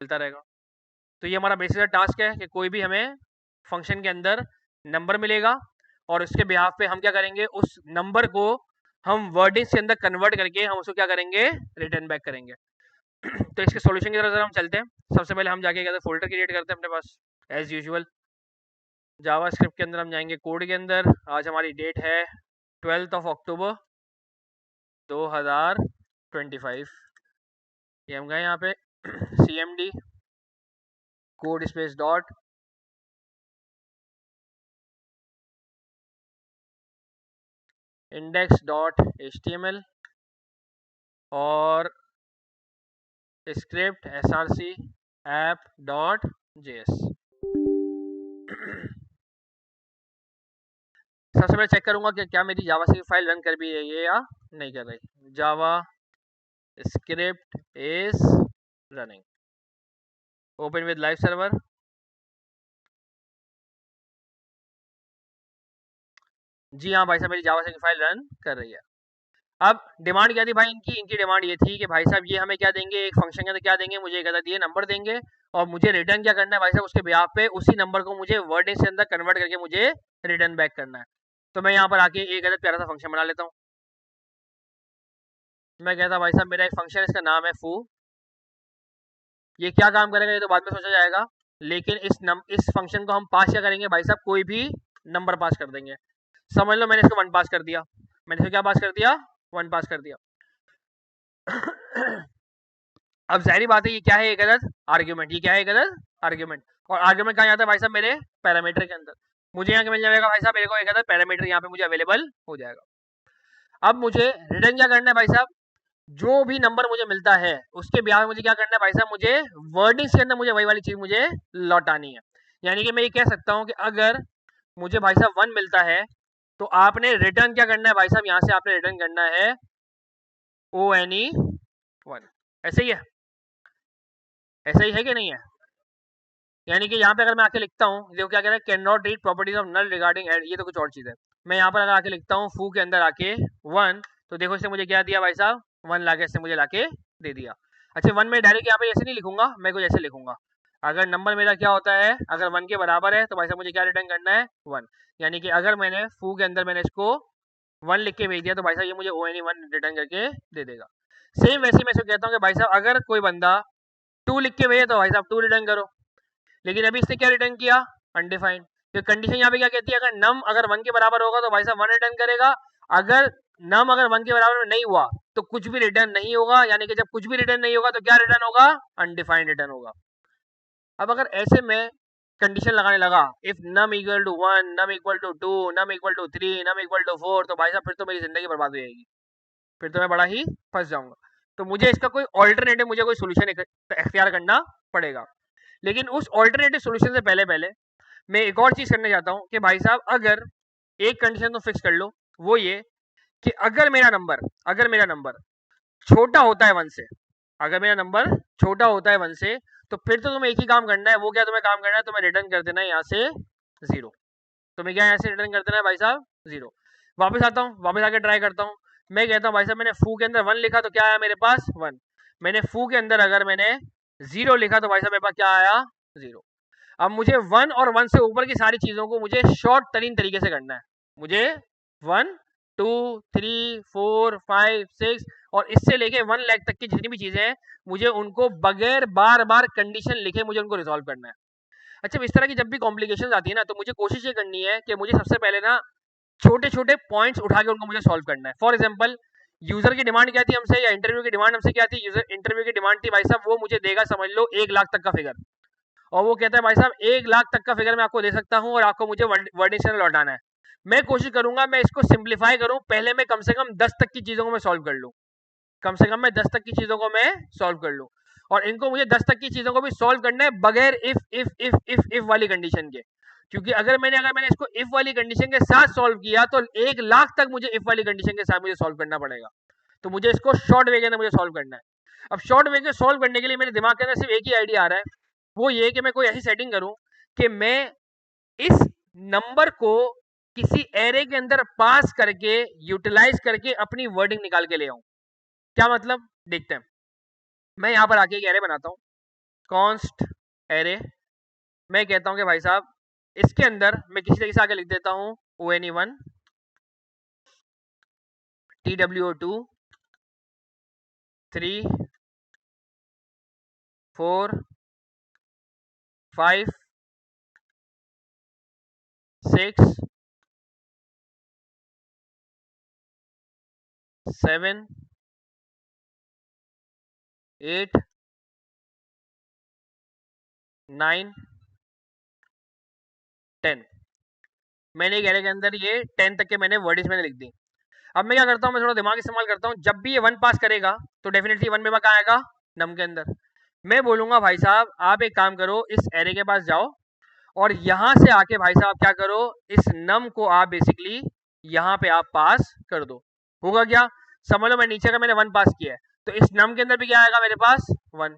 मिलता रहेगा। तो ये हमारा बेसिक टास्क है कि कोई भी हमें फंक्शन के अंदर नंबर मिलेगा और उसके बिहाफ पे हम क्या करेंगे, उस नंबर को हम वर्डिंग्स के अंदर कन्वर्ट करके हम उसको क्या करेंगे, रिटर्न बैक करेंगे। तो इसके सॉल्यूशन की तरफ जरा हम चलते हैं। सबसे पहले हम जाके क्या फोल्डर क्रिएट करते हैं अपने पास एज यूजुअल। जावा स्क्रिप्ट के अंदर हम जाएंगे कोड के अंदर। आज हमारी डेट है 12 अक्टूबर 2025। ये हम गए यहाँ पे cmd code space dot index.html और स्क्रिप्ट src app.js। सबसे पहले चेक करूंगा कि क्या मेरी जावा स्क्रिप्ट फाइल रन कर भी रही है या नहीं कर रही। JavaScript is running, open with live server. जी हाँ भाई साहब, मेरी जावा स्क्रिप्ट फाइल रन कर रही है। अब डिमांड क्या थी भाई इनकी डिमांड ये थी कि भाई साहब ये हमें क्या देंगे, एक फंक्शन के अंदर क्या देंगे, मुझे एक अदद ये नंबर देंगे और मुझे रिटर्न क्या करना है भाई साहब, उसके बिहाफ पे उसी नंबर को मुझे वर्ड के अंदर कन्वर्ट करके मुझे रिटर्न बैक करना है। तो मैं यहाँ पर आके एक अदद प्यारा सा फंक्शन बना लेता हूँ। मैं कहता भाई साहब मेरा एक फंक्शन है, इसका नाम है फू। ये क्या काम करेगा ये तो बाद में सोचा जाएगा, लेकिन इस फंक्शन को हम पास क्या करेंगे भाई साहब, कोई भी नंबर पास कर देंगे। समझ लो मैंने इसको 1 पास कर दिया, मैंने इसको क्या पास कर दिया, 1 पास कर दिया। अब जाहिर बात है ये क्या है, एक अदद आर्ग्यूमेंट। ये क्या है, एक अदद आर्ग्यूमेंट। और आर्ग्यूमेंट कहाँ जाता है भाई साहब, मेरे पैरामीटर के अंदर। मुझे यहाँ मिल जाएगा भाई साहब, मेरे को एक अदद पैरामीटर यहाँ पे मुझे अवेलेबल हो जाएगा। अब मुझे रिटर्न क्या करना है भाई साहब, जो भी नंबर मुझे मिलता है उसके ब्याह में मुझे क्या करना है भाई साहब, मुझे वर्डिंग्स के अंदर मुझे वही वाली चीज मुझे लौटानी है। यानी कि मैं ये कह सकता हूँ कि अगर मुझे भाई साहब 1 मिलता है तो आपने रिटर्न क्या करना है भाई साहब, यहाँ से आपने रिटर्न करना है ONE1। ऐसे ही है, ऐसा ही है कि नहीं है। यानी कि यहाँ पे अगर मैं आके लिखता हूँ, देखो क्या कह रहा है, cannot read properties of null regarding add, ये तो कुछ और चीज है। मैं यहाँ पर अगर आके लिखता हूँ फू के अंदर आके 1, तो देखो इसने मुझे क्या दिया भाई साहब, 1 लाके इसने मुझे लाके दे दिया। अच्छा 1 में डायरेक्ट यहाँ पे ऐसे नहीं लिखूंगा, मैं कुछ ऐसे लिखूंगा। अगर नंबर मेरा क्या होता है, अगर 1 के बराबर है तो भाई साहब मुझे क्या रिटर्न करना है, 1। यानी कि अगर मैंने फू के अंदर मैंने इसको 1 लिख के भेज दिया तो भाई साहब ये मुझे ONE1 रिटर्न करके दे देगा। सेम वैसे मैं इसको कहता हूँ कि भाई साहब अगर कोई बंदा 2 लिख के भेजे तो भाई साहब 2 रिटर्न करो। लेकिन अभी इसने क्या रिटर्न किया, अनडिफाइंड। तो कंडीशन यहाँ पे क्या कहती है, अगर नम अगर 1 के बराबर होगा तो भाई साहब 1 रिटर्न करेगा। अगर नम अगर 1 के बराबर नहीं हुआ तो कुछ भी रिटर्न नहीं होगा। यानी कि जब कुछ भी रिटर्न नहीं होगा तो क्या रिटर्न होगा, अनडिफाइंड रिटर्न होगा। अब अगर ऐसे में कंडीशन लगाने लगा, if num equal to 1, num equal to 2, num equal to 3, num equal to 4, तो भाई साहब फिर तो मेरी जिंदगी बर्बाद हो जाएगी, फिर तो मैं बड़ा ही फंस जाऊंगा। तो मुझे इसका कोई ऑल्टरनेटिव, मुझे कोई सोल्यूशन इख्तियार करना पड़ेगा। लेकिन उस ऑल्टरनेटिव सोल्यूशन से पहले पहले मैं एक और चीज करने जाता हूँ कि भाई साहब अगर एक कंडीशन तो फिक्स कर लो, वो ये कि अगर मेरा नंबर छोटा होता है 1 से, अगर मेरा नंबर छोटा होता है 1 से, तो फिर तो तुम्हें एक ही काम करना है। वो क्या तुम्हें काम करना है, तुम्हें रिटर्न कर देना है यहाँ से 0। तुम्हें क्या यहाँ से रिटर्न कर देना है भाई साहब, 0। वापस आता हूँ, वापस आके ट्राई करता हूँ। मैं कहता हूँ भाई साहब मैंने फू के अंदर 1 लिखा तो क्या आया मेरे पास, 1। मैंने फू के अंदर अगर मैंने 0 लिखा तो भाई साहब मेरे पास क्या आया, 0। अब मुझे 1 और 1 से ऊपर की सारी चीजों को मुझे शॉर्ट तरीन तरीके से करना है। मुझे 1, 2, 3, 4, 5, 6 और इससे लेके 1 लाख तक की जितनी भी चीजें हैं, मुझे उनको बगैर बार बार कंडीशन लिखे मुझे उनको रिजॉल्व करना है। अच्छा इस तरह की जब भी कॉम्प्लिकेशन आती है ना, तो मुझे कोशिश ये करनी है कि मुझे सबसे पहले ना छोटे छोटे पॉइंट्स उठा के उनको मुझे सॉल्व करना है। फॉर एग्जाम्पल यूजर की डिमांड क्या थी हमसे, या इंटरव्यू की डिमांड हमसे क्या थी, यूजर इंटरव्यू की डिमांड थी भाई साहब वो मुझे देगा समझ लो 1 लाख तक का फिगर। और वो कहता है भाई साहब 1 लाख तक का फिगर मैं आपको दे सकता हूँ और आपको मुझे वर्डिंग से लौटाना है। मैं कोशिश करूंगा मैं इसको सिंप्लीफाई करूं, पहले मैं कम से कम 10 तक की चीजों को मैं सॉल्व कर लूं। कम से कम मैं 10 तक की चीजों को मैं सॉल्व कर लूं। और इनको मुझे 10 तक की चीजों को भी सॉल्व करना है बगैर इफ वाली कंडीशन के। क्योंकि अगर मैंने इसको इफ वाली कंडीशन के साथ सॉल्व किया तो 1 लाख तक मुझे इफ वाली कंडीशन के साथ मुझे सॉल्व करना पड़ेगा। तो मुझे इसको शॉर्ट वे के अंदर मुझे सॉल्व करना है। अब शॉर्ट वे के सॉल्व करने के लिए मेरे दिमाग के अंदर सिर्फ एक ही आइडिया आ रहा है, वो ये कि मैं कोई ऐसी सेटिंग करूं कि मैं इस नंबर को किसी एरे के अंदर पास करके यूटिलाइज करके अपनी वर्डिंग निकाल के ले आऊं। क्या मतलब, देखते हैं। मैं यहां पर आके एक एरे बनाता हूं। कॉन्स्ट एरे, मैं कहता हूं कि भाई साहब इसके अंदर मैं किसी तरीके से आगे लिख देता हूं ONE1 TWO2 3 4 5 6 7 8 9 10। मैंने एक एरे के अंदर ये 10 तक के मैंने वर्डिश मैंने लिख दी। अब मैं क्या करता हूँ, मैं थोड़ा दिमाग इस्तेमाल करता हूँ। जब भी ये 1 पास करेगा तो डेफिनेटली 1 में कहाँ आएगा, नम के अंदर। मैं बोलूंगा भाई साहब आप एक काम करो, इस एरे के पास जाओ और यहाँ से आके भाई साहब क्या करो, इस नम को आप बेसिकली यहाँ पे आप पास कर दो। होगा क्या, समझ लो मैं नीचे का मैंने 1 पास किया है, तो इस नम के अंदर भी क्या आएगा मेरे पास 1।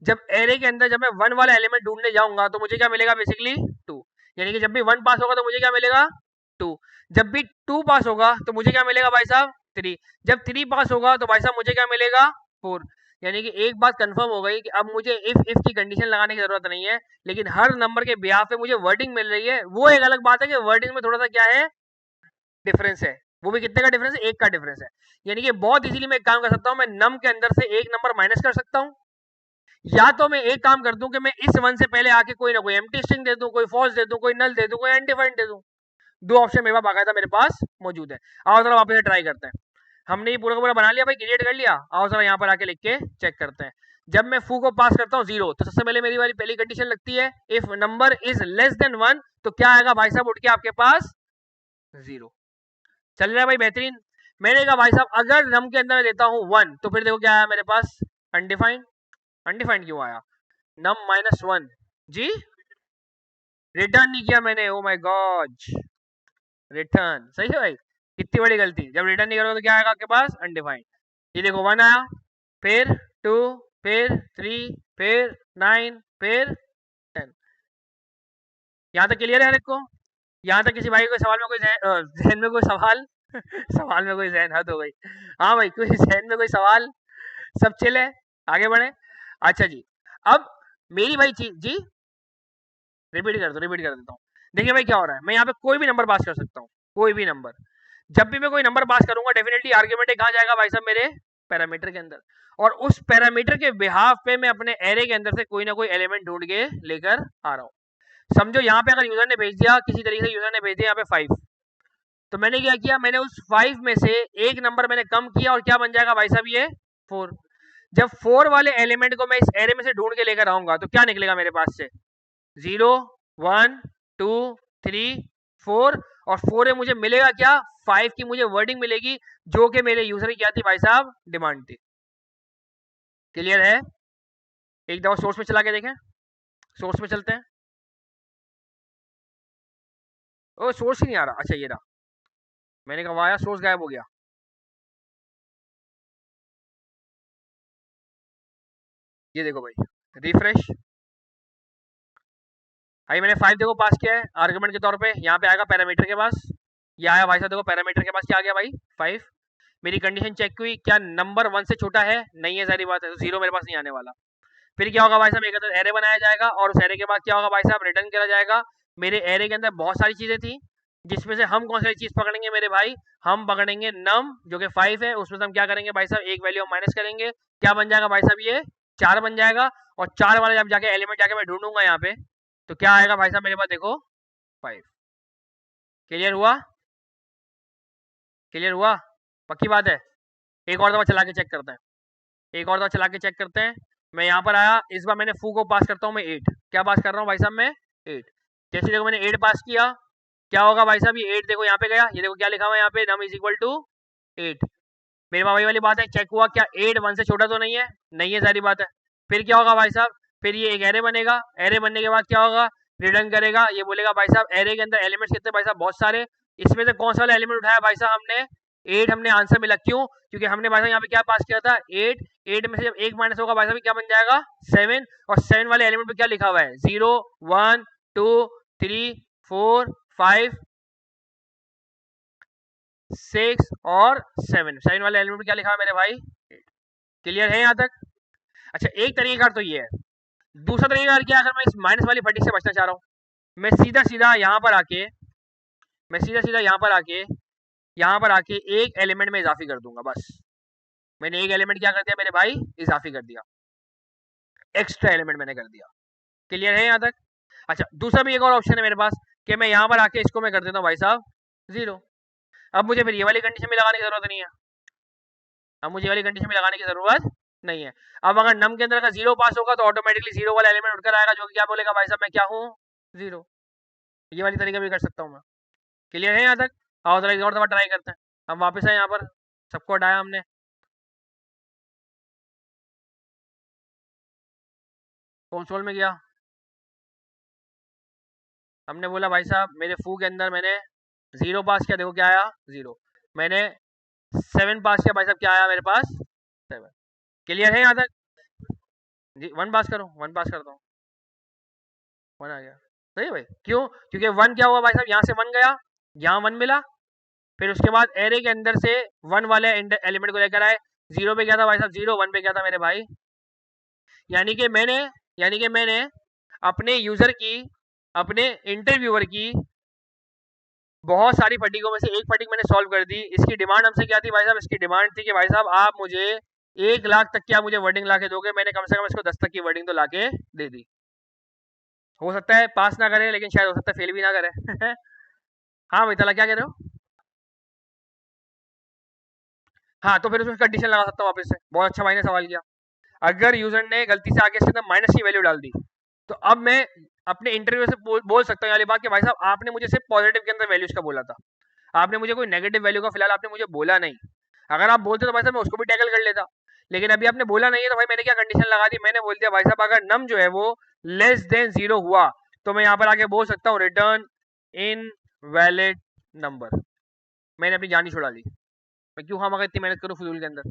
जब एरे के अंदर जब मैं 1 वाला एलिमेंट ढूंढने जाऊंगा तो मुझे क्या मिलेगा बेसिकली 2। यानी कि जब भी 1 पास होगा तो मुझे क्या मिलेगा 2। जब भी 2 पास होगा तो मुझे क्या मिलेगा भाई साहब 3। जब 3 पास होगा तो भाई साहब मुझे क्या मिलेगा 4। यानी कि एक बात कंफर्म हो गई कि अब मुझे इफ की कंडीशन लगाने की जरूरत नहीं है, लेकिन हर नंबर के बिहाफ पे मुझे वर्डिंग मिल रही है। वो एक अलग बात है कि वर्डिंग में थोड़ा सा क्या है डिफरेंस है, वो भी कितने का डिफरेंस है, 1 का डिफरेंस है। यानी कि बहुत इजीली मैं एक काम कर सकता हूँ, मैं नम के अंदर से एक नंबर माइनस कर सकता हूँ, या तो मैं एक काम कर दूं कि मैं इस 1 से पहले आके कोई ना कोई एम्प्टी स्ट्रिंग दे दूं, कोई फॉल्स दे दूं, कोई नल दे दूं, कोई अनडिफाइंड दे दूं। दो ऑप्शन मेरे पास बाकायदा मेरे पास मौजूद है। आओ जरा वापस ट्राई करते हैं। हमने ये पूरा का पूरा बना लिया भाई, क्रिएट कर लिया। आओ जरा यहाँ पर आके लिख के चेक करते हैं। जब मैं फू को पास करता हूँ 0, तो सबसे पहले मेरी वाली पहली कंडीशन लगती है, if number is less than 1, तो क्या आएगा भाई साहब उठ के आपके पास 0। चल रहा है भाई बेहतरीन। मैंने कहा भाई साहब अगर नम के अंदर मैं देता हूँ 1, तो फिर देखो क्या आया मेरे पास, अनडिफाइंड। अनडिफाइंड क्यों आया, नम -1 जी, रिटर्न नहीं किया मैंने, ओ माय गॉड, रिटर्न सही है भाई। कितनी बड़ी गलती, जब रिटर्न नहीं करोगे तो क्या आएगा आपके पास अनडिफाइंड। ये देखो 1 आया, फिर 2, फिर 3, फिर 9, फिर 10। यहाँ तक क्लियर है हर एक को, यहाँ तक किसी भाई को सवाल में कोई जहन में कोई सवाल सवाल में कोई जहन, हद हो गई। हाँ भाई कोई जहन में कोई सवाल, सब चिल है, आगे बढ़े। अच्छा जी, अब मेरी भाई चीज जी, रिपीट कर देता हूँ। देखिए भाई क्या हो रहा है, मैं यहाँ पे कोई भी नंबर पास कर सकता हूँ, कोई भी नंबर। जब भी मैं कोई नंबर पास करूंगा डेफिनेटली आर्ग्यूमेंट कहाँ जाएगा भाई साहब, मेरे पैरामीटर के अंदर। और उस पैरामीटर के बिहाफ पे मैं अपने एरे के अंदर से कोई ना कोई एलिमेंट ढूंढ के लेकर आ रहा हूँ। समझो यहाँ पे अगर यूजर ने भेज दिया, किसी तरीके से यूजर ने भेज दिया यहाँ पे 5, तो मैंने क्या किया, मैंने उस 5 में से एक नंबर मैंने कम किया और क्या बन जाएगा भाई साहब ये 4। जब 4 वाले एलिमेंट को मैं इस एरे में से ढूंढ के लेकर आऊंगा तो क्या निकलेगा मेरे पास से, 0 1 2 3 4, और 4 में मुझे मिलेगा क्या, 5 की मुझे वर्डिंग मिलेगी, जो कि मेरे यूजर की क्या थी भाई साहब, डिमांड थी। क्लियर है, एक दफा सोर्स में चला के देखें, सोर्स में चलते हैं। ओ सोर्स ही नहीं आ रहा, अच्छा ये रहा, मैंने कहा आया सोर्स गायब हो गया। ये देखो भाई, रिफ्रेश, भाई मैंने 5 देखो पास किया है आर्गुमेंट के तौर पे, यहाँ पे आएगा पैरामीटर के पास, ये आया भाई साहब देखो पैरामीटर के पास क्या आ गया भाई 5। मेरी कंडीशन चेक हुई, क्या नंबर 1 से छोटा है, नहीं है, सारी बात है, तो 0 मेरे पास नहीं आने वाला। फिर क्या होगा भाई साहब, एक अंदर एरे बनाया जाएगा और उस एरे के बाद क्या होगा भाई साहब, रिटर्न करा जाएगा। मेरे एरे के अंदर बहुत सारी चीजें थी, जिसमें से हम कौन सी चीज पकड़ेंगे मेरे भाई, हम पकड़ेंगे नम जो कि 5 है, उसमें से हम क्या करेंगे भाई साहब, एक वैल्यू हम माइनस करेंगे, क्या बन जाएगा भाई साहब ये 4 बन जाएगा। और 4 वाला जब जाके एलिमेंट जाके मैं ढूंढूंगा यहाँ पे, तो क्या आएगा भाई साहब मेरे पास देखो 5। क्लियर हुआ, क्लियर हुआ, पक्की बात है। एक और दफा चला के चेक करते हैं, एक और दफा चला के चेक करते हैं। मैं यहाँ पर आया, इस बार मैंने फू को पास करता हूँ मैं 8, क्या पास कर रहा हूँ भाई साहब मैं 8। जैसे देखो मैंने 8 पास किया, क्या होगा भाई साहब, ये 8 देखो यहाँ पे गया, ये देखो क्या लिखा हुआ है यहाँ पे, नम इज इक्वल टू 8। मेरे पास वही वाली बात है, चेक हुआ क्या 8 1 से छोटा तो नहीं है, नहीं है, सारी बात है। फिर क्या होगा भाई साहब, फिर ये एक एरे बनेगा, एरे बनने के बाद क्या होगा, रिटर्न करेगा, ये बोलेगा भाई साहब एरे के अंदर एलिमेंट्स कितने भाई साहब, बहुत सारे, इसमें से कौन सा वाला एलिमेंट उठाया भाई साहब हमने 8, हमने आंसर मिला, क्यों, क्योंकि हमने भाई साहब यहाँ पे क्या पास किया था 8। 8 में से जब एक माइनस होगा भाई साहब क्या बन जाएगा 7, और 7 वाले एलिमेंट पे क्या लिखा हुआ है 0 1 2 3 4 5 6 और 7, 7 वाले एलिमेंट पे क्या लिखा है मेरे भाई 8। क्लियर है यहाँ तक। अच्छा एक तरीका तो ये है, दूसरा तरीका क्या, अगर मैं इस माइनस वाली फटीक से बचना चाह रहा हूँ, मैं सीधा सीधा यहाँ पर आके यहाँ पर आके एक एलिमेंट में इजाफी कर दूंगा। बस मैंने एक एलिमेंट क्या कर दिया मेरे भाई, इजाफी कर दिया, एक्स्ट्रा एलिमेंट मैंने कर दिया। क्लियर है यहाँ तक? अच्छा, दूसरा भी एक और ऑप्शन है मेरे पास कि मैं यहाँ पर आके इसको मैं कर देता हूँ भाई साहब 0। अब मुझे फिर ये वाली कंडीशन में लगाने की जरूरत नहीं है, नहीं है। अब अगर नम के अंदर का 0 पास होगा तो ऑटोमेटिकली 0 वाला एलिमेंट उठकर आएगा, जो कि क्या बोलेगा भाई साहब मैं क्या हूँ, 0। ये वाली तरीका भी कर सकता हूँ मैं। क्लियर है यहाँ तक? आओ जरा एक और दफा ट्राई करते हैं। अब वापस है यहाँ पर, सबको हटाया हमने, कंसोल में गया, हमने बोला भाई साहब मेरे फू के अंदर मैंने 0 पास किया, देखो क्या आया 0। मैंने 7 पास किया, भाई साहब क्या आया मेरे पास 7। क्लियर है यहाँ तक? जी 1 पास करो, 1 पास करता हूँ, 1 आ गया। सही है भाई, क्यों? क्योंकि 1 क्या हुआ भाई साहब, यहाँ से 1 गया, यहाँ 1 मिला, फिर उसके बाद एरे के अंदर से 1 वाले एलिमेंट को लेकर आए, 0 पे क्या था भाई साहब 0, 1 पे क्या था मेरे भाई। यानी कि मैंने अपने यूजर की, अपने इंटरव्यूअर की बहुत सारी फटीकों में से एक फटीक मैंने सॉल्व कर दी। इसकी डिमांड हमसे क्या थी भाई साहब, इसकी डिमांड थी कि भाई साहब आप मुझे 1 लाख तक की आप मुझे वर्डिंग ला के दोगे। मैंने कम से कम इसको 10 तक की वर्डिंग तो ला के दे दी। हो सकता है पास ना करे, लेकिन शायद हो सकता है फेल भी ना करे। हाँ भाई तला क्या कह रहे हो? हाँ तो फिर उसमें कंडीशन लगा सकता हूँ वापस से। बहुत अच्छा भाई ने सवाल किया। अगर यूजर ने गलती से आगे इसके अंदर माइनस की वैल्यू डाल दी, तो अब मैं अपने इंटरव्यू से बोल सकता हूँ वाली बात कि भाई साहब आपने मुझे सिर्फ पॉजिटिव के अंदर वैल्यूज का बोला था, आपने मुझे कोई नेगेटिव वैल्यू का फिलहाल आपने मुझे बोला नहीं। अगर आप बोलते तो भाई साहब मैं उसको भी टैकल कर लेता, लेकिन अभी आपने बोला नहीं है, तो भाई मैंने क्या कंडीशन लगा दी, मैंने बोल दिया भाई साहब अगर नम जो है वो लेस देन 0 हुआ तो मैं यहाँ पर आके बोल सकता हूँ रिटर्न इन वैलिड नंबर। मैंने अपनी जान ही छुड़ा ली। मैं क्यों खामखा इतनी मेहनत करूँ फजूल के अंदर?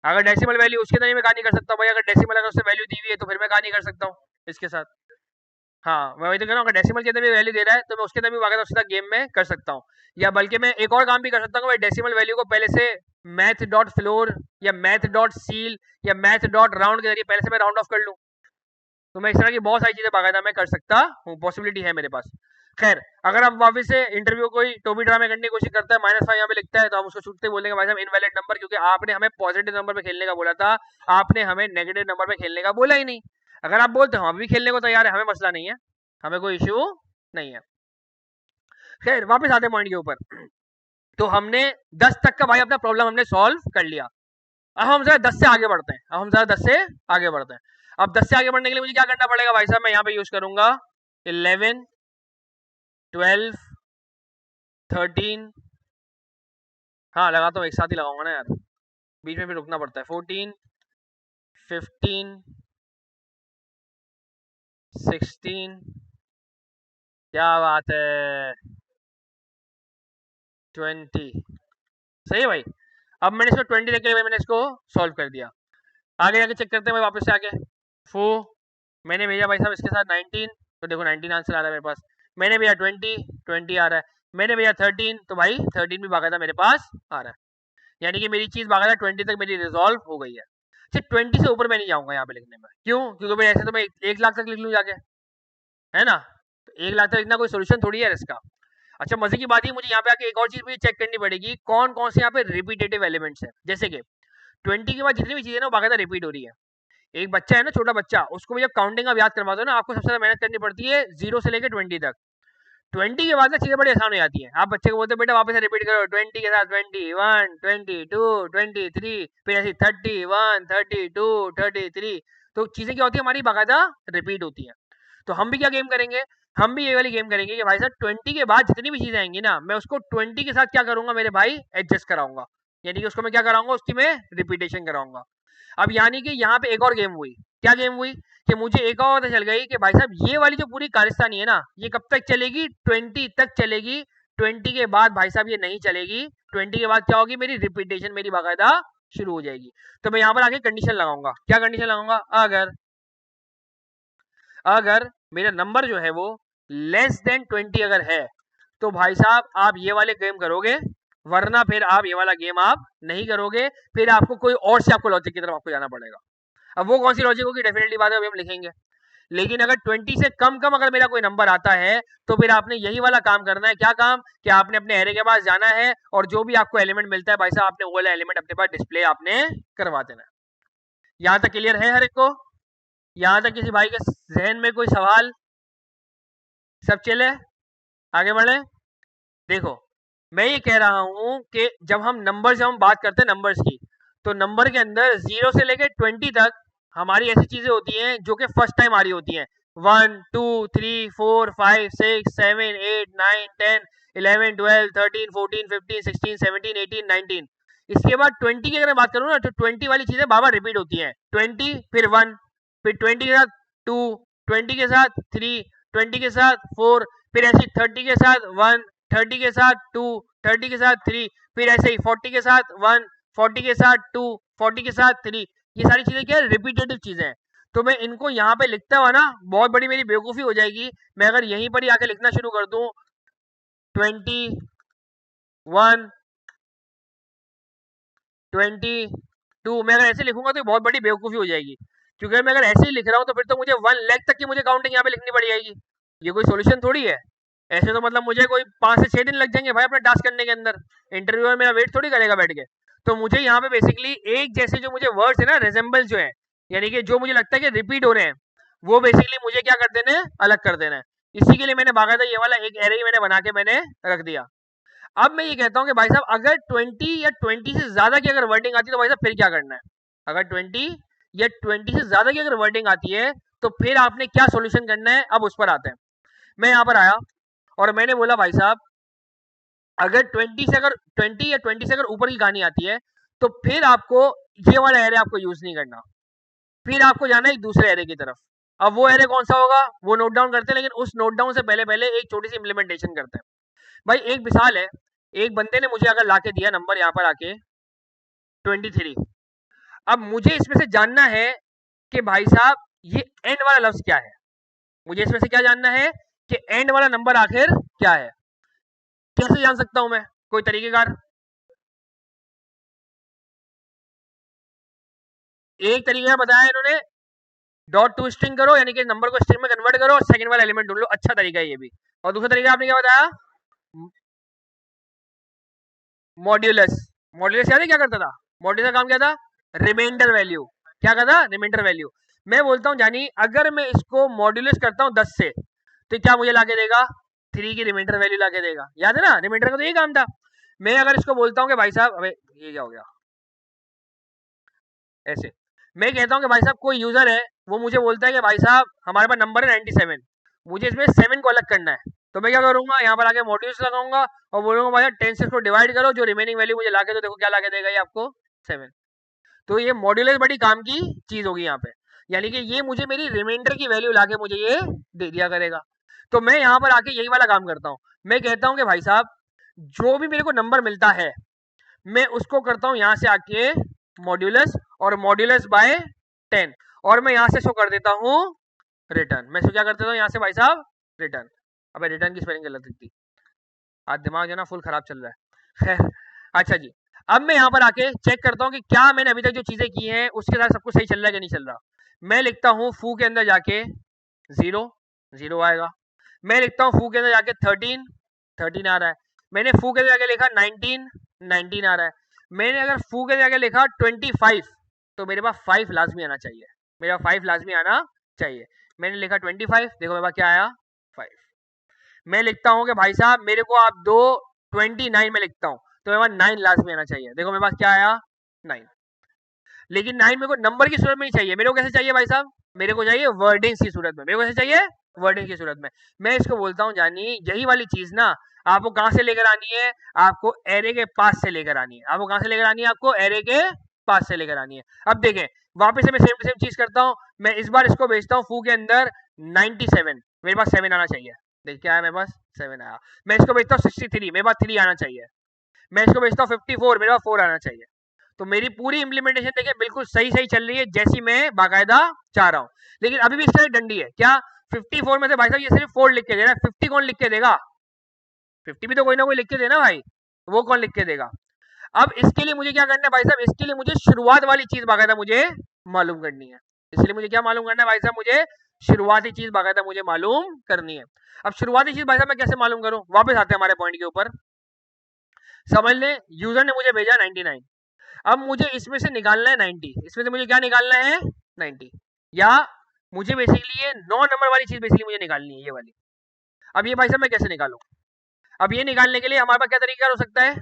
अगर डेसिमल वैल्यू उसके अंदर मैं कहा नहीं कर सकता भाई, अगर डेसिमल अगर उससे वैल्यू दी हुई है तो फिर मैं कहा नहीं कर सकता हूँ इसके साथ। हाँ मैं वही तो कह रहा हूँ, अगर डेसिमल के अंदर भी वैल्यू दे रहा है तो मैं उसके अंदर भी वाकई सीधा गेम में कर सकता हूँ। या बल्कि मैं एक और काम भी कर सकता हूँ, डेसिमल वैल्यू को पहले से मैथ डॉट फ्लोर या मैथ डॉट सील या मैथ डॉट राउंड के जरिए पहले से मैं राउंड ऑफ कर लूँ। तो मैं इस तरह की बहुत सारी चीजें बाकायदा मैं कर सकता हूँ, पॉसिबिलिटी है मेरे पास। खैर अगर आप वापस से इंटरव्यू कोई टोपी ड्रामे करने की कोशिश करता है, -5 यहाँ पे लिखता है, तो हम उसको छूटते बोलेंगे भाई साहब इनवैलिड नंबर, क्योंकि आपने हमें पॉजिटिव नंबर पे खेलने का बोला था, आपने हमें नेगेटिव नंबर पे खेलने का बोला ही नहीं। अगर आप बोलते हम अभी खेलने को तैयार है, हमें मसला नहीं है, हमें कोई इश्यू नहीं है। खैर वापस आते पॉइंट के ऊपर। तो हमने 10 तक का भाई अपना प्रॉब्लम हमने सॉल्व कर लिया। अब हम जरा 10 से आगे बढ़ते हैं, अब 10 से आगे बढ़ने के लिए मुझे क्या करना पड़ेगा भाई साहब, मैं यहाँ पे यूज करूंगा 11 12 13, हाँ लगाता हूँ, एक साथ ही लगाऊंगा ना यार, बीच में भी रुकना पड़ता है। 14 15 16, क्या बात है, 20। सही है भाई। अब मैंने इसको 20 रखे हुए, मैंने इसको सॉल्व कर दिया। आगे जाके चेक करते हैं भाई, वापस से आगे फो मैंने भेजा भाई साहब इसके साथ 19, तो देखो 19 आंसर आ रहा है मेरे पास। मैंने भेजा 20 आ रहा है। मैंने भेजा 13, तो भाई 13 भी बाकायदा मेरे पास आ रहा है। यानी कि मेरी चीज बाकायदा 20 तक मेरी रिजॉल्व हो गई है। सिर्फ 20 से ऊपर मैं नहीं जाऊंगा यहाँ पे लिखने में। क्यों? क्योंकि भाई ऐसे तो मैं 1 लाख तक लिख लूँ जाके, है ना? तो 1 लाख तक इतना कोई सोल्यूशन थोड़ी है इसका। अच्छा मजे की बात है, मुझे यहाँ पे आके एक और चीज मुझे चेक करनी पड़ेगी, कौन कौन से यहाँ पे रिपीटेटिव एलिमेंट्स है। जैसे कि 20 के बाद जितनी भी चीजें ना बाकायदा रिपीट हो रही है। एक बच्चा है ना, छोटा बच्चा, उसको भी जब काउंटिंग का याद करवा दो ना, आपको सबसे ज्यादा मेहनत करनी पड़ती है 0 से लेकर 20 तक। 20 के बाद ना चीजें बड़ी आसान हो जाती है। आप बच्चे को बोलते बेटा वापस से रिपीट करो 20 के साथ 21 22 23, फिर ऐसी 31 32 33, तो चीजें क्या होती है हमारी बाकायदा रिपीट होती है। तो हम भी क्या गेम करेंगे, हम भी ये वाली गेम करेंगे कि भाई साहब 20 के बाद जितनी भी चीजें आएंगी ना, मैं उसको 20 के साथ क्या करूंगा मेरे भाई, एडजस्ट कराऊंगा। यानी कि उसको मैं क्या कराऊंगा, उसकी मैं रिपीटेशन कराऊंगा। अब यानी कि यहाँ पे एक और गेम हुई, क्या गेम हुई कि मुझे एक और पता चल गई कि भाई साहब ये वाली जो पूरी कारस्तानी है ना, ये कब तक चलेगी, 20 तक चलेगी। 20 के बाद भाई साहब ये नहीं चलेगी। 20 के बाद क्या होगी, मेरी रिपीटेशन मेरी बाकायदा शुरू हो जाएगी। तो मैं यहाँ पर आगे कंडीशन लगाऊंगा, क्या कंडीशन लगाऊंगा, अगर अगर मेरा नंबर जो है वो लेस देन 20 अगर है, तो भाई साहब आप ये वाले गेम करोगे, वरना फिर आप ये वाला गेम आप नहीं करोगे। फिर आपको कोई और से आपको लॉजिक की तरफ आपको जाना पड़ेगा। अब वो कौन सी लॉजिक होगी, डेफिनेटली बात है, अभी हम लिखेंगे। लेकिन अगर 20 से कम कम अगर मेरा कोई नंबर आता है तो फिर आपने यही वाला काम करना है। क्या काम, कि आपने अपने एरे के पास जाना है और जो भी आपको एलिमेंट मिलता है भाई साहब, आपने वो वाला एलिमेंट अपने पास डिस्प्ले आपने करवा देना है। यहाँ तक क्लियर है हर एक को? यहाँ तक किसी भाई के जहन में कोई सवाल? सब चले, आगे बढ़े। देखो, मैं ये कह रहा हूं कि जब हम बात करते हैं नंबर्स की, तो नंबर के अंदर 0 से लेकर 20 तक हमारी ऐसी चीजें होती हैं जो कि फर्स्ट टाइम आ रही होती हैं। 1 2 3 4 5 6 7 8 9 10 11 12 13 14 15 16 17 18 19। इसके बाद 20 की अगर मैं बात करूँ ना, तो 20 वाली चीजें बार बार रिपीट होती हैं। 20 फिर 1, फिर 20 के साथ 2, 20 के साथ 3, 20 के साथ 4, फिर ऐसे 30 के साथ 1, 30 के साथ 2, 30 के साथ 3, फिर ऐसे ही 40 के साथ 1, 40 के साथ 2, 40 के साथ 3। ये सारी चीजें क्या है, रिपीटेटिव चीजें हैं। तो मैं इनको यहाँ पे लिखता हुआ ना, बहुत बड़ी मेरी बेवकूफी हो जाएगी। मैं अगर यहीं पर ही आके लिखना शुरू कर दूं 21, 22, मैं अगर ऐसे लिखूंगा तो बहुत बड़ी बेवकूफी हो जाएगी। क्योंकि मैं अगर ऐसे ही लिख रहा हूँ तो फिर तो मुझे 1 लाख तक की मुझे काउंटिंग यहाँ पे लिखनी पड़ जाएगी। ये कोई सोल्यूशन थोड़ी है। ऐसे तो मतलब मुझे कोई 5 से 6 दिन लग जाएंगे भाई अपने टास्क करने के अंदर। इंटरव्यूअर मेरा वेट थोड़ी करेगा बैठ के। तो मुझे यहाँ पे बेसिकली एक जैसे जो मुझे वर्ड्स है ना, रेजेंबल जो है, यानी कि जो मुझे लगता है कि रिपीट हो रहे हैं, वो बेसिकली मुझे क्या कर देना है, अलग कर देना है। इसी के लिए मैंने बाकायदा ये वाला एक एरे मैंने बना के मैंने रख दिया। अब मैं ये कहता हूँ कि भाई साहब अगर 20 या 20 से ज्यादा की अगर वर्डिंग आती है तो भाई साहब फिर क्या करना है। अगर 20 या 20 से ज्यादा की अगर वर्डिंग आती है तो फिर आपने क्या सॉल्यूशन करना है, अब उस पर आते हैं। मैं यहाँ पर आया और मैंने बोला भाई साहब अगर 20 या 20 से अगर ऊपर की कहानी आती है तो फिर आपको ये वाला एरे आपको यूज नहीं करना। फिर आपको जाना है एक दूसरे एरे की तरफ। अब वो एरे कौन सा होगा वो नोट डाउन करते हैं, लेकिन उस नोट डाउन से पहले पहले एक छोटी सी इंप्लीमेंटेशन करते हैं। भाई एक मिसाल है, एक बंदे ने मुझे अगर लाके दिया नंबर यहाँ पर आके 23। अब मुझे इसमें से जानना है कि भाई साहब ये एंड वाला लफ्ज क्या है। मुझे इसमें से क्या जानना है कि एंड वाला नंबर आखिर क्या है। कैसे जान सकता हूं मैं, कोई तरीकेकार? एक तरीका बताया इन्होंने, डॉट टू स्ट्रिंग करो, यानी कि नंबर को स्ट्रिंग में कन्वर्ट करो और सेकंड वाला एलिमेंट ढूंढ लो। अच्छा तरीका है ये भी। और दूसरा तरीका आपने क्या बताया, मॉड्यूलस। मॉड्यूलस याद है क्या करता था? मॉड्यूलस का काम क्या था, रिमाइंडर वैल्यू। क्या करता, रिमाइंडर वैल्यू। मैं बोलता हूँ जानी अगर मैं इसको मॉड्यूलस करता हूँ 10 से तो क्या मुझे लाके देगा, 3 की रिमाइंडर वैल्यू लाके देगा। याद है ना, रिमाइंडर का तो यही काम था। मैं अगर इसको बोलता हूँ कि भाई साहब, अबे ये क्या हो गया, ऐसे मैं कहता हूँ कि भाई साहब कोई यूजर है, वो मुझे बोलता है कि भाई साहब हमारे पास नंबर है 97, मुझे इसमें 7 को अलग करना है। तो मैं क्या करूंगा, यहाँ पर आके मॉड्यूल्स लगाऊंगा और बोलूंगा भाई 10 से इसको डिवाइड करो, जो रिमेनिंग वैल्यू मुझे लाके दो। देखो क्या लाके देगा ये आपको, 7। तो ये मॉड्यूलस बड़ी काम की चीज होगी यहाँ पे, यानी कि ये मुझे मेरी रिमाइंडर की वैल्यू लाके मुझे ये दे दिया करेगा। तो मैं यहाँ पर आके यही वाला काम करता हूँ। मैं कहता हूँ कि भाई साहब जो भी मेरे को नंबर मिलता है मैं उसको करता हूँ यहाँ से आके मॉड्यूलस, और मॉड्यूलस बाय 10, और मैं यहाँ से शो कर देता हूँ रिटर्न। मैं शो क्या कर देता हूँ यहाँ से भाई साहब, रिटर्न। अब रिटर्न की स्पेलिंग गलत थी, आज दिमाग जो ना फुल खराब चल रहा है। खैर, अच्छा जी, अब मैं यहाँ पर आके चेक करता हूँ कि क्या मैंने अभी तक जो चीजें की हैं उसके साथ सब कुछ सही चल रहा है कि नहीं चल रहा। मैं लिखता हूँ फू के अंदर जाके 0, 0 आएगा। मैं लिखता हूँ फू के अंदर जाके 13, 13 आ रहा है। मैंने फू के अंदर जाके लिखा 19, 19 आ रहा है। मैंने अगर फू के अंदर जाके लिखा 25, तो मेरे पास 5 लाजमी आना चाहिए। मेरा 5 लाजमी आना चाहिए। मैंने लिखा 25, देखो मेरे पास क्या आया, 5। मैं लिखता हूँ कि भाई साहब मेरे को आप दो 29 में लिखता हूँ, तो मेरे पास 9 लाजमी आना चाहिए। देखो मेरे पास क्या आया, 9। लेकिन 9 मेरे को नंबर की सूरत में नहीं चाहिए, मेरे को कैसे चाहिए भाई साहब, मेरे को चाहिए वर्डिंग्स की सूरत में। मेरे को कैसे चाहिए, वर्डिंग की सूरत में। मैं इसको बोलता हूँ जानी यही वाली चीज ना आपको कहां से लेकर आनी है, आपको एरे के पास से लेकर आनी है। आपको कहां से लेकर आनी है, आपको एरे के पास से लेकर आनी है। अब देखें वापस से मैं सेम टू सेम चीज करता हूँ। मैं इस बार इसको भेजता हूँ फू के अंदर 97, मेरे पास 7 आना चाहिए। देखिए क्या है, मेरे पास 7 आया। मैं इसको भेजता हूँ 63, मेरे पास 3 आना चाहिए। मैं इसको भेजता हूँ 54, मेरे पास 4 आना चाहिए। तो मेरी पूरी इंप्लीमेंटेशन देखिए बिल्कुल सही सही चल रही है, जैसी मैं बाकायदा चाह रहा हूँ। लेकिन अभी भी इसका डंडी है क्या, 54 में से भाई साहब ये सिर्फ 4 लिख के दे रहा है, 50 कौन लिख के देगा, 50 भी तो कोई ना कोई लिख के देना भाई, वो कौन लिख के देगा। अब इसके लिए मुझे क्या करना है भाई साहब, इसके लिए मुझे शुरुआत वाली चीज बाकायदा मुझे मालूम करनी है। इसलिए मुझे क्या मालूम करना है भाई साहब, मुझे शुरुआती चीज बाकायदा मुझे मालूम करनी है। अब शुरुआती चीज भाई साहब मैं कैसे मालूम करूं, वापस आते हैं हमारे पॉइंट के ऊपर। समझ ले, यूजर ने मुझे भेजा 99, अब मुझे इसमें से निकालना है 90, इसमें से मुझे क्या निकालना है 90, या मुझे बेसिकली ये 9 नंबर वाली चीज बेसिकली मुझे निकालनी है, ये वाली। अब ये भाई साहब मैं कैसे निकालूं, अब ये निकालने के लिए हमारे पास क्या तरीका हो सकता है,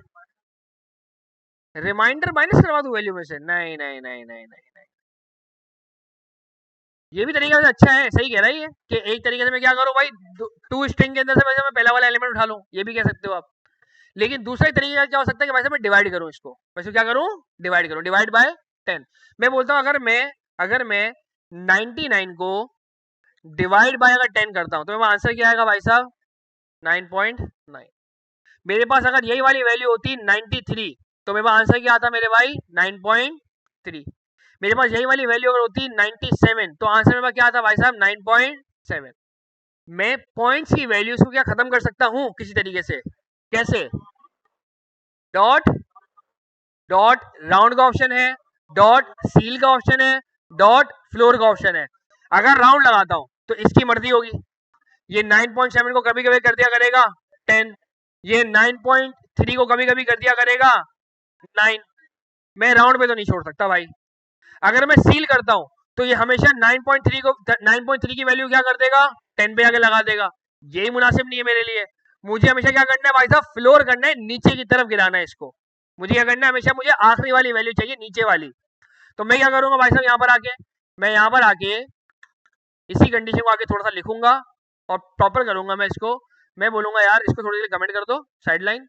रिमाइंडर माइनस करवा दूं वैल्यू में से, नहीं नहीं नहीं नहीं नहीं नहीं, ये भी तरीका अच्छा है, सही कह रहा है कि एक तरीके से मैं क्या करूं भाई, टू स्ट्रिंग के अंदर से वैसे मैं पहला वाला एलिमेंट उठा लूं, ये भी कह सकते हो आप। लेकिन दूसरा तरीका क्या हो सकता है कि वैसे मैं डिवाइड करूं इसको, वैसे क्या करूं, डिवाइड करूं, डिवाइड बाय 10। मैं बोलता हूं अगर मैं 99 को डिवाइड बाय अगर 10 करता हूं तो मेरा आंसर क्या आएगा भाई साहब, 9.9। मेरे पास अगर यही वाली वैल्यू होती 93 तो मेरे पास आंसर क्या आता मेरे भाई, 9.3। मेरे पास यही वाली वैल्यू अगर होती 97 तो आंसर मेरे पास क्या आता भाई साहब, 9.7। मैं पॉइंट्स की वैल्यूज को क्या खत्म कर सकता हूं किसी तरीके से, कैसे, डॉट, डॉट राउंड का ऑप्शन है, डॉट सील का ऑप्शन है, डॉट फ्लोर का ऑप्शन है। अगर राउंड लगाता हूं तो इसकी मर्जी होगी, ये 9.7 को कभी कभी कर दिया करेगा 10, ये 9.3 को कभी कभी कर दिया करेगा 9। मैं राउंड पे तो नहीं छोड़ सकता भाई। अगर मैं सील करता हूं तो ये हमेशा 9.3 को 9.3 की वैल्यू क्या कर देगा, 10 पे आके लगा देगा। यही मुनासिब नहीं है मेरे लिए। मुझे हमेशा क्या करना है भाई साहब, फ्लोर करना है, नीचे की तरफ गिराना है इसको। मुझे क्या करना है, हमेशा मुझे आखिरी वाली वैल्यू चाहिए, नीचे वाली। तो मैं क्या करूंगा भाई साहब, यहाँ पर आके मैं यहाँ पर आके इसी कंडीशन को आके थोड़ा सा लिखूंगा और प्रॉपर करूंगा मैं इसको। मैं बोलूंगा यार इसको थोड़ी देर कमेंट कर दो साइड लाइन,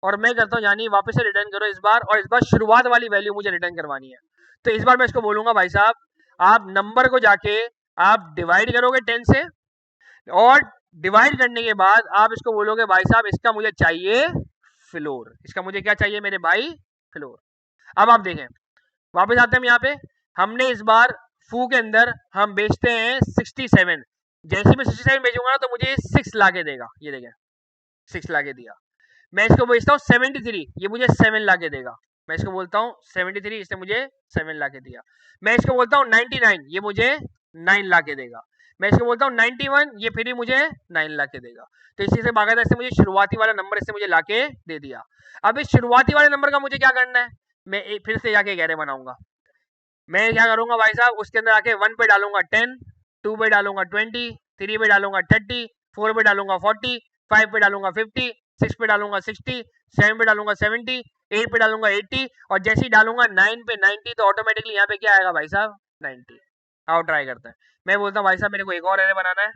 और मैं करता हूँ यानी वापस से रिटर्न करो इस बार, और इस बार शुरुआत वाली वैल्यू मुझे रिटर्न करवानी है। तो इस बार मैं इसको बोलूंगा भाई साहब, आप नंबर को जाके आप डिवाइड करोगे 10 से, और डिवाइड करने के बाद आप इसको बोलोगे भाई साहब इसका मुझे चाहिए फ्लोर, इसका मुझे क्या चाहिए मेरे भाई, फ्लोर। अब आप देखें, वापस आते हैं हम यहाँ पे, हमने इस बार फू के अंदर हम बेचते हैं 67, जैसे मैं 67 बेचूंगा ना तो मुझे 6 ला के देगा, ये देखें 6 ला के दिया। मैं इसको बेचता हूँ 73, ये मुझे 7 ला के देगा। मैं इसको बोलता हूँ 73, इसने मुझे 7 ला के दिया। मैं इसको बोलता हूँ 99, ये मुझे 9 ला के देगा। मैं इसको बोलता हूँ 91, ये फिर भी मुझे 9 ला के देगा। तो इसी से बाकायदा इससे मुझे शुरुआती वाला नंबर इससे मुझे ला के दे दिया। अब इस शुरुआती वाले नंबर का मुझे क्या करना है, मैं फिर से जाके गहरे बनाऊंगा। मैं क्या करूंगा भाई साहब, उसके अंदर आके 1 पे डालूंगा 10, 2 पे डालूंगा 20, 3 पे डालूंगा 30, 4 पे डालूंगा 40, 5 पे डालूंगा 50, 6 पे डालूंगा 60, 7 पे डालूंगा 70, 8 पे डालूंगा 80, और जैसे ही डालूंगा 9 पे 90 तो ऑटोमेटिकली यहाँ पे क्या आएगा भाई साहब, 90। आओ ट्राई करते हैं। मैं बोलता हूँ भाई साहब मेरे को एक और एरे बनाना है,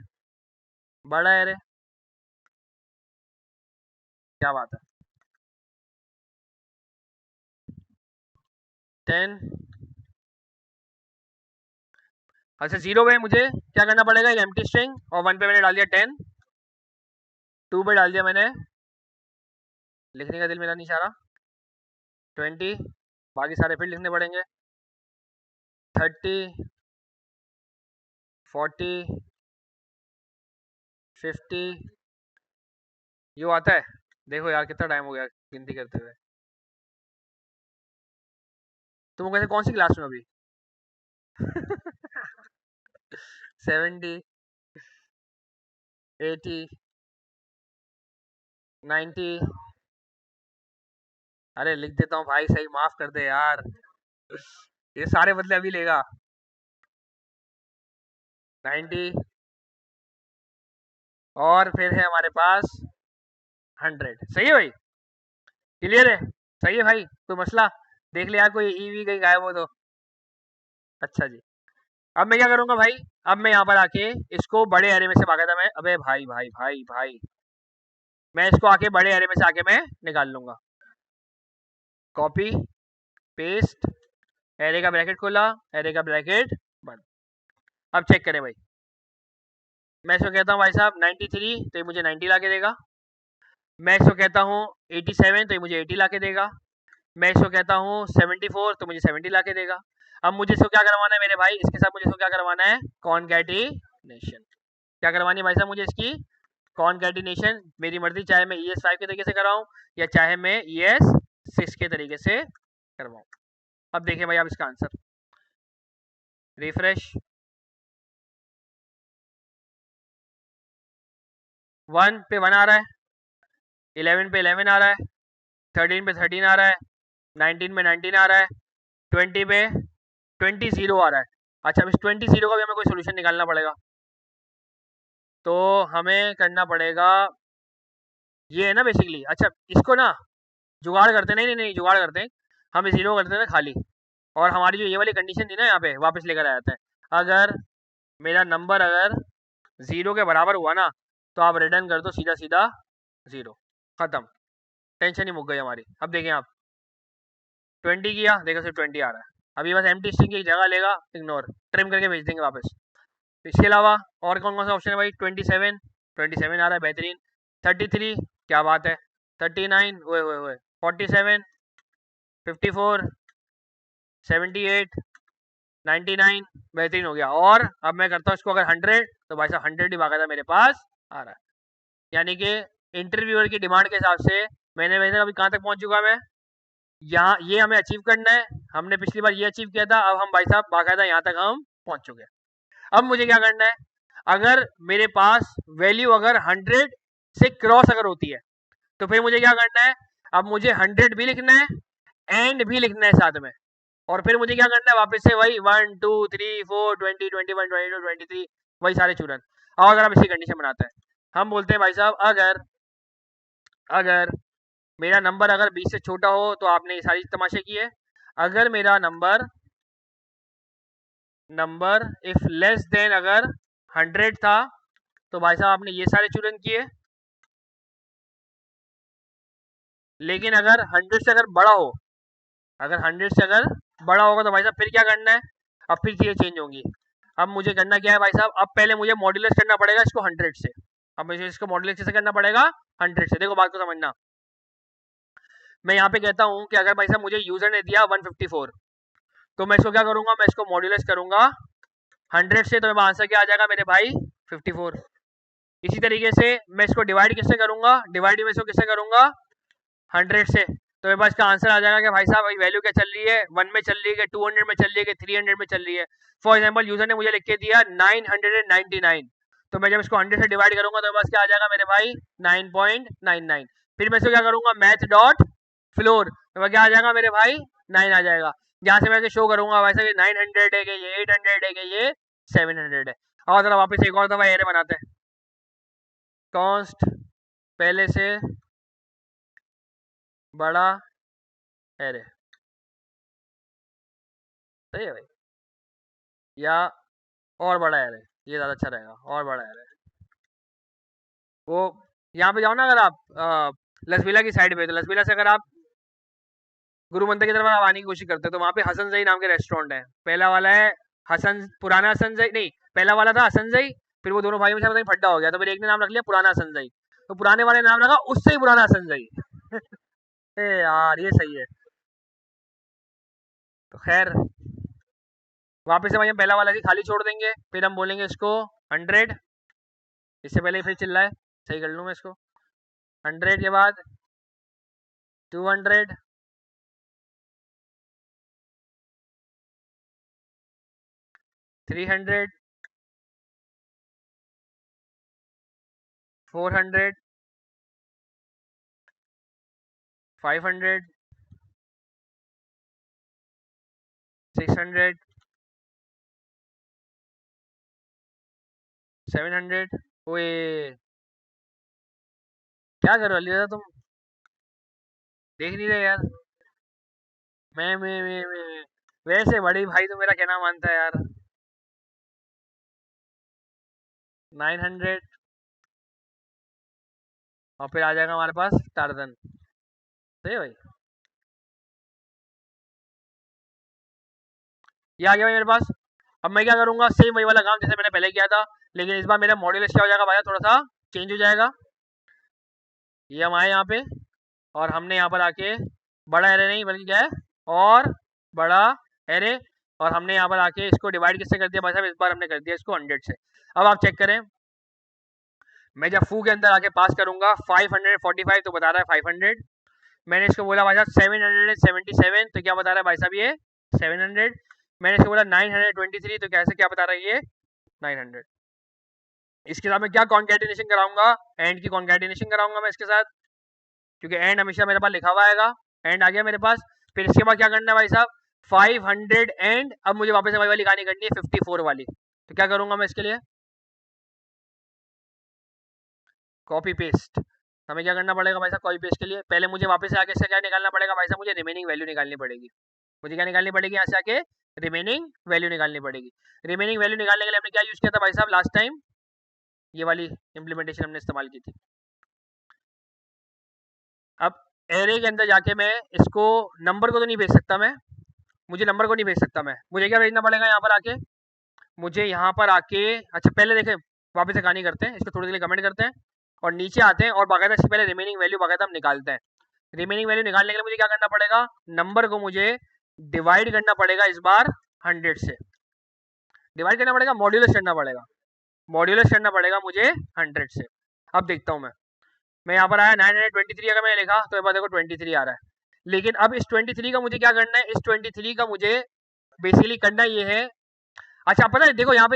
बड़ा एरे, क्या बात है, 10। अच्छा 0 पे मुझे क्या करना पड़ेगा, एक एम्प्टी स्ट्रिंग, और 1 पे मैंने डाल दिया 10, 2 पे डाल दिया मैंने, लिखने का दिल मेरा नहीं चाह रहा, 20, बाकी सारे फिर लिखने पड़ेंगे, 30, 40, 50। यो आता है, देखो यार कितना टाइम हो गया गिनती करते हुए। तुम कैसे कौन सी क्लास में अभी 70, 80, 90। अरे लिख देता हूँ भाई, सही माफ कर दे यार, ये सारे बदले अभी लेगा। 90, और फिर है हमारे पास 100। सही है भाई, क्लियर है, सही है भाई, कोई मसला, देख ले यार कोई ईवी कहीं गायब हो तो। अच्छा जी, अब मैं क्या करूंगा भाई, अब मैं यहाँ पर आके इसको बड़े एरे में से भागा था मैं, अबे भाई भाई भाई भाई, मैं इसको आके बड़े एरे में से आके मैं निकाल लूंगा। कॉपी, पेस्ट, एरे का ब्रैकेट खोला, एरे का ब्रैकेट बंद। अब चेक करें भाई, मैं इसको कहता हूँ भाई साहब 93 तो ये मुझे 90 ला के देगा। मैं इसको कहता हूँ 87 तो ये मुझे 80 ला के देगा। मैं इसको कहता हूँ 74 तो मुझे 70 ला के देगा। अब मुझे इसको क्या करवाना है मेरे भाई, इसके साथ मुझे इसको क्या करवाना है, कॉनकैटिनेशन। क्या करवानी है भाई साहब मुझे इसकी, कॉनकैटिनेशन। मेरी मर्जी, चाहे मैं ES5 के तरीके से कराऊं या चाहे मैं ES6 के तरीके से करवाऊं। अब देखिए भाई आप इसका आंसर, रिफ्रेश, 1 पे 1 आ रहा है, 11 पे 11 आ रहा है, 13 पे 13 आ रहा है, 19 पे 19 आ रहा है, 20 पे 20 0 आ रहा है। अच्छा, अब इस 20 0 का भी हमें कोई सोल्यूशन निकालना पड़ेगा, तो हमें करना पड़ेगा ये है ना बेसिकली। अच्छा, इसको ना जुगाड़ करते नहीं नहीं नहीं जुगाड़ करते हैं, हम जीरो करते हैं ना खाली, और हमारी जो ये वाली कंडीशन थी ना यहाँ पे वापस लेकर आ जाते हैं। अगर मेरा नंबर अगर 0 के बराबर हुआ ना, तो आप रिटर्न कर दो सीधा सीधा 0, खत्म, टेंशन ही मुक गई हमारी। अब देखें आप 20 किया, देखो सिर्फ 20 आ रहा है, अभी बस एम्प्टी स्ट्रिंग की जगह लेगा, इग्नोर, ट्रिम करके भेज देंगे वापस। इसके अलावा और कौन कौन सा ऑप्शन है भाई? 27 27 आ रहा है, बेहतरीन। 33, क्या बात है। 39, ओए ओए ओए। 47, 54, 78, 99, बेहतरीन हो गया। और अब मैं करता हूँ इसको अगर 100, तो भाई साहब 100 ही बाकायदा मेरे पास आ रहा है, यानी कि इंटरव्यूअर की डिमांड के हिसाब से मैंने वैसे अभी कहाँ तक पहुँच चुका मैं, यहाँ ये हमें अचीव करना है। हमने पिछली बार ये अचीव किया था, अब हम भाई साहब बाकायदा यहाँ तक हम पहुँच चुके हैं। अब मुझे क्या करना है, अगर मेरे पास वैल्यू अगर 100 से क्रॉस अगर होती है, तो फिर मुझे क्या करना है, अब मुझे 100 भी लिखना है एंड भी लिखना है साथ में, और फिर मुझे क्या करना है, वापस से वही 1 2 3 4 20 21 22 23, वही सारे चूरन। और अगर हम इसी कंडीशन बनाते हैं, हम बोलते हैं भाई साहब अगर अगर मेरा नंबर अगर 20 से छोटा हो, तो आपने ये सारी तमाशे किए। अगर मेरा नंबर इफ लेस देन अगर 100 था, तो भाई साहब आपने ये सारे चूरन किए। लेकिन अगर 100 से अगर बड़ा हो, अगर 100 से अगर बड़ा होगा, तो भाई साहब फिर क्या करना है, अब फिर चीज़ें चेंज होंगी। अब मुझे करना क्या है भाई साहब, अब पहले मुझे मॉड्यूलस करना पड़ेगा इसको 100 से। अब मुझे इसको मॉड्यूलस कैसे करना पड़ेगा, 100 से। देखो बात को समझना, मैं यहाँ पे कहता हूँ कि अगर भाई साहब मुझे यूजर ने दिया 154, तो मैं इसको क्या करूंगा, मैं इसको मॉड्यूलस करूंगा 100 से, तो मेरा आंसर क्या आ जाएगा मेरे भाई, 54। इसी तरीके से मैं इसको डिवाइड किससे करूंगा, डिवाइड में इसको किससे करूंगा, 100 से, तो मेरे पास इसका आंसर आ जाएगा कि भाई साहब भाई वैल्यू क्या चल रही है, 1 में चल रही है, 200 में चल रही है, 300 में चल रही है। फॉर एग्जाम्पल यूजर ने मुझे लिख के दिया 999, तो मैं जब इसको 100 से डिवाइड करूंगा, तो मेरे पास क्या आ जाएगा मेरे भाई, 9.99। फिर मैं इसको क्या करूंगा, मैथ डॉट फ्लोर, तो क्या आ जाएगा मेरे भाई, 9 आ जाएगा। जहाँ से मैं शो करूंगा वैसे ये 900 है कि ये 800 है कि ये 700 है। और जरा वापस एक और दफा एरे बनाते हैं, कॉन्स्ट पहले से बड़ा एरे, सही है भाई, या और बड़ा एरे, ये ज़्यादा अच्छा रहेगा, और बड़ा एरे। वो यहाँ पे जाओ ना, अगर आप लसबिला की साइड पे, तो लसबिला से अगर आप गुरु मंदिर की तरफ आप आने की कोशिश करते हैं, तो वहाँ पे हसन जई नाम के रेस्टोरेंट है। पहला वाला है हसन, पुराना हसन जई नहीं, पहला वाला था हसन जई, फिर वो दोनों भाइयों में से पता नहीं फड्डा हो गया, तो फिर एक ने नाम रख लिया पुराना हसन जई, तो पुराने वाले नाम रखा उससे ही पुराना हसन जई। ए यार ये सही है। तो खैर वापस से भाई हम पहला वाला ही खाली छोड़ देंगे, फिर हम बोलेंगे इसको 100, इससे पहले फिर चिल्ला है, सही कर लूँ मैं इसको। 100 के बाद 200, 300, 400, 500, 600, 700। ओए क्या कर रहे हो तुम, देख नहीं रहे यार। मैं वैसे बड़ी भाई तो मेरा कहना मानता है यार। 900, और फिर आ जाएगा हमारे पास टार्जन, सही है भाई, ये आ गया भाई मेरे पास। अब मैं क्या करूंगा, सेम वही वाला काम जैसे मैंने पहले किया था, लेकिन इस बार मेरा मॉड्यूलस क्या हो जाएगा भाई, थोड़ा सा चेंज हो जाएगा। ये हम आए यहाँ पे, और हमने यहाँ पर आके बड़ा एरे नहीं बल्कि क्या है, और बड़ा एरे, और हमने यहाँ पर आके इसको डिवाइड किससे कर दिया भाई साहब, इस बार हमने कर दिया इसको 100 से। अब आप चेक करें, मैं जब फू के अंदर आके पास करूंगा 545, तो बता रहा है 500। मैंने इसको बोला भाई साहब 777, तो क्या बता रहा है भाई साहब ये 700। मैंने इसको बोला 923, तो कैसे क्या बता रहा है ये 900। इसके साथ मैं क्या कॉन्कैटिनेशन कराऊंगा, एंड की कॉन्कैटिनेशन कराऊंगा मैं इसके साथ, क्योंकि एंड हमेशा मेरे पास लिखा हुआ आएगा। एंड आ गया मेरे पास। फिर इसके बाद क्या करना है भाई साहब, 500 एंड, अब मुझे वापस वही वाली कहानी करनी है 54 वाली। तो क्या करूंगा मैं इसके लिए, कॉपी पेस्ट। हमें क्या करना पड़ेगा भाई साहब, कॉपी पेस्ट के लिए पहले मुझे वापस से आके इससे क्या निकालना पड़ेगा भाई साहब, मुझे रिमेनिंग वैल्यू निकालनी पड़ेगी। मुझे क्या निकालनी पड़ेगी, यहाँ से आके रिमेनिंग वैल्यू निकालनी पड़ेगी। रिमेनिंग वैल्यू निकालने के लिए हमने क्या यूज किया था भाई साहब लास्ट टाइम, ये वाली इंप्लीमेंटेशन हमने इस्तेमाल की थी। अब एरे के अंदर जाके मैं इसको, नंबर को तो नहीं भेज सकता मैं, मुझे नंबर को नहीं भेज सकता मैं, मुझे क्या भेजना पड़ेगा यहाँ पर आके, मुझे यहाँ पर आके, अच्छा पहले देखें वापस से कहानी करते हैं, इसको थोड़ी देर कमेंट करते हैं और नीचे आते हैं और बाकायदा इससे पहले रिमेनिंग वैल्यू बाकायदा हम निकालते हैं। रिमेनिंग वैल्यू निकालने के लिए मुझे क्या करना पड़ेगा, नंबर को मुझे डिवाइड करना पड़ेगा इस बार 100 से, डिवाइड करना पड़ेगा, मॉड्यूलस करना पड़ेगा, मॉड्यूलस करना पड़ेगा मुझे 100 से। अब देखता हूँ मैं यहाँ पर आया 923 अगर मैंने लिखा तो देखो 23 आ रहा है, लेकिन अब इस 23 का मुझे क्या करना है, इस 23 का मुझे बेसिकली करना ये है, अच्छा पता है देखो यहाँ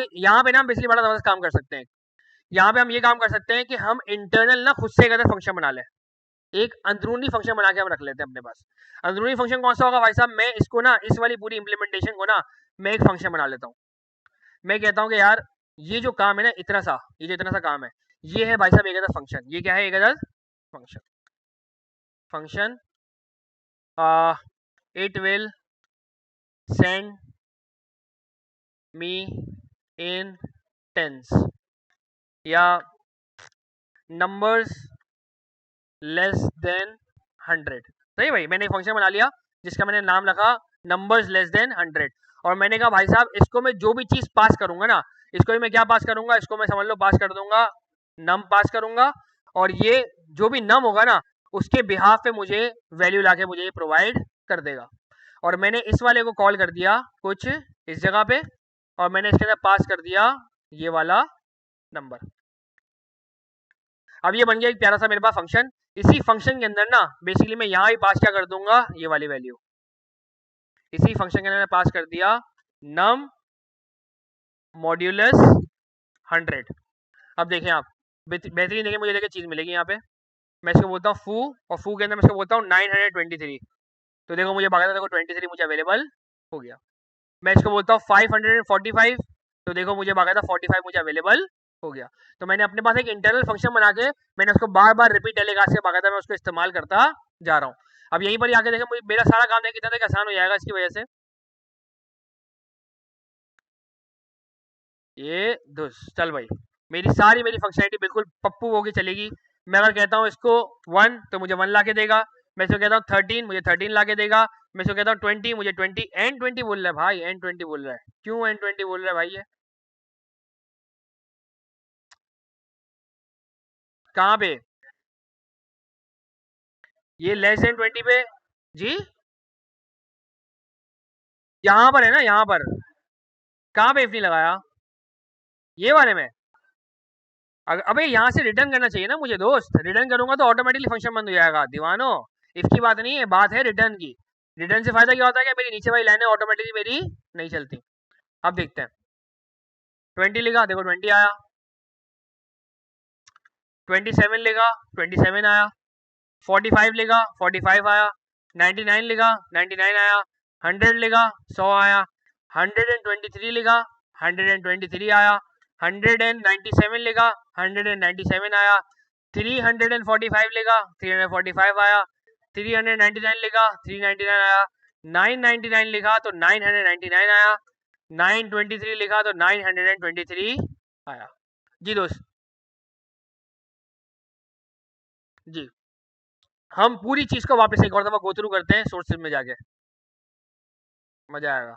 पे ना हम बेसिकली बड़ा जबरदस्त काम कर सकते हैं। यहाँ पे हम ये काम कर सकते हैं कि हम इंटरनल ना खुद से एक अदर फंक्शन बना लें, एक अंदरूनी फंक्शन बना के हम रख लेते हैं अपने पास। अंदरूनी फंक्शन कौन सा होगा भाई साहब, मैं इसको ना इस वाली पूरी इंप्लीमेंटेशन को ना मैं एक फंक्शन बना लेता हूँ। मैं कहता हूँ कि यार ये जो काम है ना इतना सा, ये जो इतना सा काम है, ये है भाई साहब एक अदर फंक्शन। ये क्या है, एक other function, function it will send me in tens या numbers less than 100। सही भाई, मैंने एक फंक्शन बना लिया जिसका मैंने नाम रखा numbers less than 100, और मैंने कहा भाई साहब इसको मैं जो भी चीज पास करूंगा ना, इसको भी मैं क्या पास करूंगा, इसको मैं समझ लो पास कर दूंगा, नम पास करूंगा, और ये जो भी नम होगा ना उसके बिहाफ पे मुझे वैल्यू लाके मुझे ये प्रोवाइड कर देगा। और मैंने इस वाले को कॉल कर दिया कुछ इस जगह पे, और मैंने इसके अंदर पास कर दिया ये वाला नंबर। अब ये बन गया एक प्यारा सा मेरे पास फंक्शन। इसी फंक्शन के अंदर ना बेसिकली मैं यहाँ ही पास क्या कर दूंगा, ये वाली वैल्यू, इसी फंक्शन के अंदर पास कर दिया नम मॉड्यूलस 100। अब देखें आप, बेहतरीन देखें, मुझे देखिए चीज मिलेगी यहाँ पे, मैं इसको बोलता हूँ फू, और फू के अंदर मैं इसको बोलता हूँ 923। तो देखो मुझे बाकायदा देखो 23 मुझे अवेलेबल हो गया। मैं इसको बोलता हूँ 545, तो देखो मुझे बाकायदा 45 मुझे अवेलेबल हो गया। तो मैंने अपने पास एक इंटरनल फंक्शन बना के मैंने उसको बार बार रिपीट टेलीकास्ट से बाकायदा मैं उसको इस्तेमाल करता जा रहा हूँ। अब यहीं पर आके देखें मुझे मेरा सारा काम है कितना आसान हो जाएगा इसकी वजह से। ये चल भाई, मेरी फंक्शनलिटी बिल्कुल पप्पू होगी चलेगी। मैं अगर कहता हूँ इसको 1 तो मुझे 1 ला के देगा, मैं इसको कहता हूँ 13 मुझे 13 ला के देगा, मैं इसको कहता हूँ 20 मुझे 20 एन 20 बोल रहा है भाई, एन 20 बोल रहा है, क्यों एन 20 बोल रहा है भाई, ये कहाँ पे, ये लेस देन 20 पे जी, यहाँ पर है ना, यहाँ पर कहाँ पे इफ नहीं लगाया, ये वाले में। अबे यहाँ से रिटर्न करना चाहिए ना मुझे दोस्त, रिटर्न करूंगा तो ऑटोमेटिकली फंक्शन बंद हो जाएगा दीवानो। इफ की बात नहीं है, बात है रिटर्न की। रिटर्न से फायदा क्या होता है कि मेरी नीचे वाली लाइनें ऑटोमेटिकली मेरी नहीं चलती। अब देखते हैं, 20 लिखा देखो 20 आया, 27 लिखा 27 आया, 45 लिखा 45 आया, 99 लिखा 99 आया, 100 लिखा 100 आया, 123 लिखा 123 आया, 197 लिखा 197 आया, 345 लिखा 345 आया, 399 लिखा 399 आया, 999 लिखा तो 999 आया, 923 लिखा तो 923 आया। जी दोस्त, जी हम पूरी चीज को वापस एक और दफा गो थ्रू करते हैं सोर्सेज में जाके, मजा आएगा।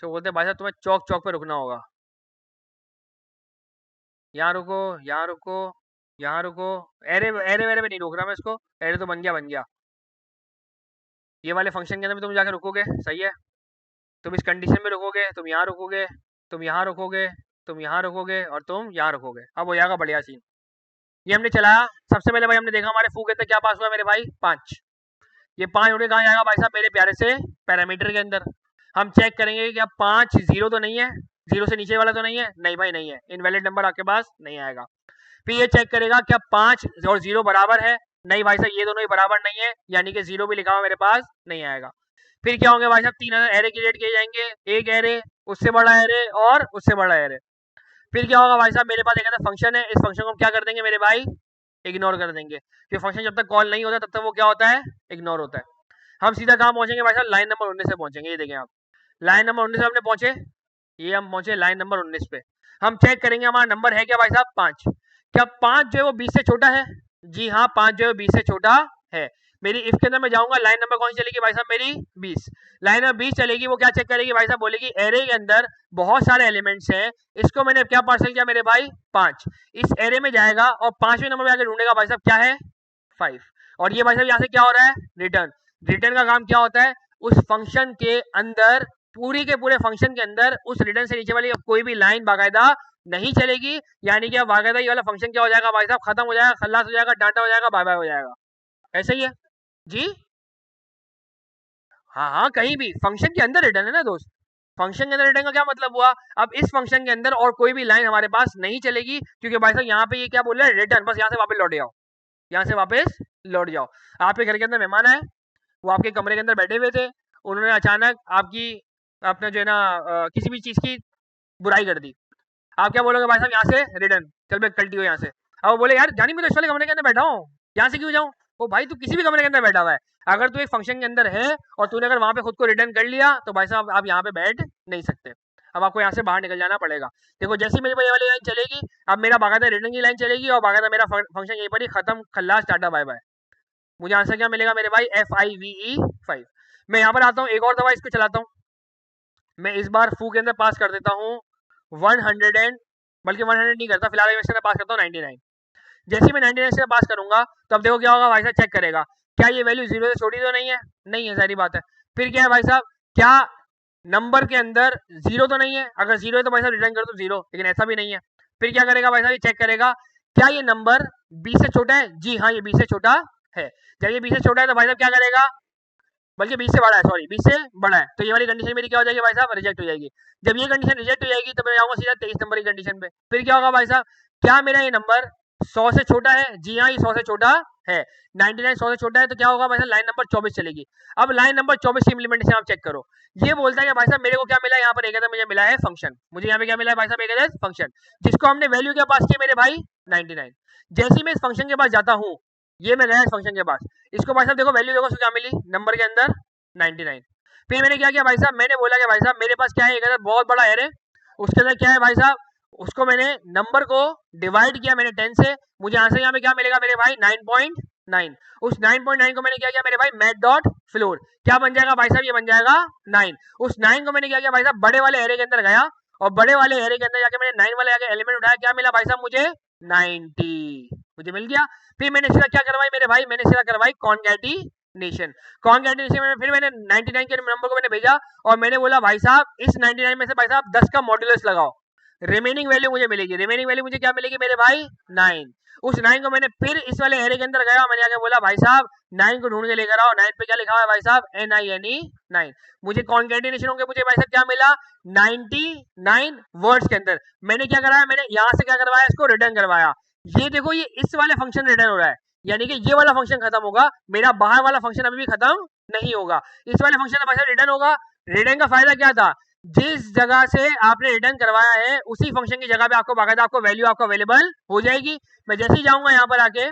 सो बोलते हैं भाई साहब तुम्हें चौक चौक पे रुकना होगा, यहाँ रुको, यहाँ रुको, यहाँ रुको, एरे एरे वेरे पे नहीं रोक रहा मैं इसको, एरे तो बन गया बन गया। ये वाले फंक्शन के अंदर भी तुम जाके रुकोगे, सही है, तुम इस कंडीशन में रुकोगे, तुम यहाँ रुकोगे, तुम यहाँ रुकोगे, तुम यहाँ रुकोगे और तुम यहाँ रुकोगे, अब हो जाएगा बढ़िया सीन। ये हमने चलाया, सबसे पहले भाई हमने देखा हमारे फू के अंदर क्या पास हुआ मेरे भाई 5, ये 5 उड़ के कहाँ जाएगा भाई साहब, मेरे प्यारे से पैरामीटर के अंदर। हम चेक करेंगे कि क्या 5 जीरो तो नहीं है, जीरो से नीचे वाला तो नहीं है, नहीं भाई नहीं है, इनवैलिड नंबर आपके पास नहीं आएगा। फिर ये चेक करेगा क्या 5 और 0 बराबर है, नहीं भाई साहब ये दोनों ही बराबर नहीं है, यानी कि 0 भी लिखा हुआ मेरे पास नहीं आएगा। फिर क्या होंगे भाई साहब, 3 एरे क्रिएट किए जाएंगे, एक एरे, उससे बड़ा एरे और उससे बड़ा एरे। फिर क्या होगा भाई साहब, मेरे पास एक फंक्शन है, इस फंक्शन को हम क्या कर देंगे मेरे भाई, इग्नोर कर देंगे। फिर फंक्शन जब तक कॉल नहीं होता तब तक वो क्या होता है, इग्नोर होता है। हम सीधा कहाँ पहुंचेंगे भाई साहब, लाइन नंबर 19 पे पहुंचेंगे। ये देखें आप, लाइन नंबर 19 पे हमने पहुंचे, ये हम पहुंचे लाइन नंबर 19 पे। हम चेक करेंगे हमारा नंबर है क्या भाई साहब, 5। क्या 5 जो है वो 20 से छोटा है, जी हाँ 5 जो है 20 से छोटा है। मेरी इफ के अंदर मैं जाऊंगा, लाइन नंबर कौन सी चलेगी भाई साहब, मेरी 20। लाइन नंबर 20 चलेगी, वो क्या चेक करेगी भाई साहब, बोलेगी एरे के अंदर बहुत सारे एलिमेंट्स हैं, इसको मैंने क्या पार्सल किया मेरे भाई, 5। इस एरे में जाएगा और 5वें नंबर पे आके ढूंढेगा भाई साहब क्या है, 5। और ये भाई साहब यहाँ से क्या हो रहा है, रिटर्न। रिटर्न का काम क्या होता है, उस फंक्शन के अंदर, पूरी के पूरे फंक्शन के अंदर उस रिटर्न से नीचे वाली कोई भी लाइन बाकायदा नहीं चलेगी, यानी कि बाकायदा ये वाला फंक्शन क्या हो जाएगा भाई साहब, खत्म हो जाएगा, खल्लास हो जाएगा, डांटा हो जाएगा, बाय बाय हो जाएगा। ऐसा ही है जी, हाँ हाँ कहीं भी फंक्शन के अंदर रिटर्न है ना दोस्त, फंक्शन के अंदर रिटर्न का क्या मतलब हुआ, अब इस फंक्शन के अंदर और कोई भी लाइन हमारे पास नहीं चलेगी, क्योंकि भाई साहब यहाँ पे ये क्या बोल रहा है, रिटर्न, बस यहाँ से वापस लौट जाओ, यहाँ से वापस लौट जाओ। आपके घर के अंदर मेहमान आए, वो आपके कमरे के अंदर बैठे हुए थे, उन्होंने अचानक आपकी अपने जो है ना किसी भी चीज की बुराई कर दी। आप क्या बोलोगे भाई साहब, यहाँ से रिटर्न, चल बे कल्टी हो यहाँ से। अब वो बोले यार जानी मैं तो इस वाले कमरे के अंदर बैठा हूँ, यहाँ से क्यों जाऊँ। ओ भाई तू किसी भी कमरे के अंदर बैठा हुआ है, अगर तू एक फंक्शन के अंदर है और तूने अगर वहां पे खुद को रिटर्न कर लिया तो भाई साहब आप यहाँ पे बैठ नहीं सकते, अब आपको यहाँ से बाहर निकल जाना पड़ेगा। देखो जैसी मेरी ये वाली लाइन चलेगी, अब मेरा बाकायदा रिटर्न की लाइन चलेगी और बाकायदा मेरा फंक्शन यहीं पर ही खत्म, खल्लास, टाटा बाय बाय। मुझे आंसर क्या मिलेगा मेरे भाई, FIVE 5। मैं यहाँ पर आता हूँ, एक और दवा इसको चलाता हूँ, मैं इस बार फू के अंदर पास कर देता हूँ 100 एंड, बल्कि 100 नहीं करता फिलहाल, मैं इसके अंदर पास करता हूँ 99। जैसे ही मैं 99 से पास करूंगा तो अब देखो क्या होगा भाई साहब, चेक करेगा क्या ये वैल्यू 0 से छोटी तो नहीं है, नहीं है, सारी बात है। फिर क्या है भाई साहब, क्या नंबर के अंदर 0 तो नहीं है, अगर 0 है तो भाई साहब रिटर्न कर दो 0, लेकिन ऐसा भी नहीं है। फिर क्या करेगा भाई साहब, ये चेक करेगा क्या ये नंबर 20 से छोटा है, जी हाँ ये 20 से छोटा है। जब ये 20 से छोटा है तो भाई साहब क्या करेगा, बल्कि 20 से बड़ा है, सॉरी 20 से बड़ा है, तो ये वाली कंडीशन मेरी क्या हो जाएगी भाई साहब, रिजेक्ट हो जाएगी। जब ये कंडीशन रिजेक्ट हो जाएगी तो मैं जाऊंगा सीधा 23 नंबर की कंडीशन पे। फिर क्या होगा भाई साहब, क्या मेरा ये नंबर 100 से छोटा है, जी हाँ ये 100 से छोटा है, 99 100 से छोटा है, तो क्या होगा भाई साहब, लाइन नंबर 24 चलेगी। अब लाइन नंबर 24 की इम्प्लीमेंटेशन आप चेक करो, ये बोलता है कि भाई साहब मेरे को क्या मिला, यहाँ पर एक मुझे मिला है फंक्शन, मुझे यहाँ पे क्या मिला है भाई साहब, एक फंक्शन, जिसको हमने वैल्यू क्या पास की मेरे भाई 99। जैसे ही मैं इस फंक्शन के पास जाता हूँ, ये मैं गया इस फंक्शन के पास, इसको भाई साहब देखो वैल्यू देखो क्या मिली नंबर के अंदर 99। फिर मैंने क्या किया भाई साहब, मैंने बोला कि भाई साहब मेरे पास क्या है, एक बहुत बड़ा एरे, उसके अंदर क्या है भाई साहब, उसको मैंने नंबर को डिवाइड किया मैंने 10 से, मुझे आंसर यहाँ पे क्या मिलेगा मेरे भाई 9.9। उस 9.9 को मैंने क्या किया मेरे भाई मैथ डॉट फ्लोर, क्या बन जाएगा भाई साहब, ये बन जाएगा 9। उस 9 को मैंने क्या किया भाई साहब, बड़े वाले एरे के अंदर गया और बड़े वाले एरे के अंदर जाके मैंने 9 वाले जाके एलिमेंट उठाया, क्या मिला भाई साहब मुझे 90, मुझे मिल गया। फिर मैंने सीधा क्या करवाई मेरे भाई, मैंने सीधा करवाई कॉन्कैटिनेशन। कॉन्कैटिनेशन में फिर मैंने 99 के नंबर को मैंने भेजा और मैंने बोला भाई साहब इस 99 में से भाई साहब 10 का मॉड्यूलस लगाओ, रिमेनिंग वैल्यू मुझे मिलेगी, रिमेनिंग वैल्यू मुझे क्या मिलेगी मेरे भाई 9। उस 9 को मैंने फिर इस वाले एरे के अंदर गया, मैंने आके बोला भाई साहब 9 को ढूंढ के लेकर आओ, 9 पे क्या लिखा हुआ है भाई साहब, NINE 9। मुझे कॉन्कैटिनेशन होंगे, मुझे भाई साहब क्या मिला 99 वर्ड्स के अंदर। मैंने क्या कराया, मैंने यहाँ से क्या करवाया, इसको रिटर्न करवाया। ये देखो ये इस वाले फंक्शन रिटर्न हो रहा है, यानी कि ये वाला फंक्शन खत्म होगा, मेरा बाहर वाला फंक्शन अभी भी खत्म नहीं होगा, इस वाले फंक्शन का रिटर्न होगा। रिटर्न का फायदा क्या था, जिस जगह से आपने रिटर्न करवाया है उसी फंक्शन की जगह पे आपको बाकायदा आपको वैल्यू आपको अवेलेबल हो जाएगी। मैं जैसे ही जाऊंगा यहाँ पर आके,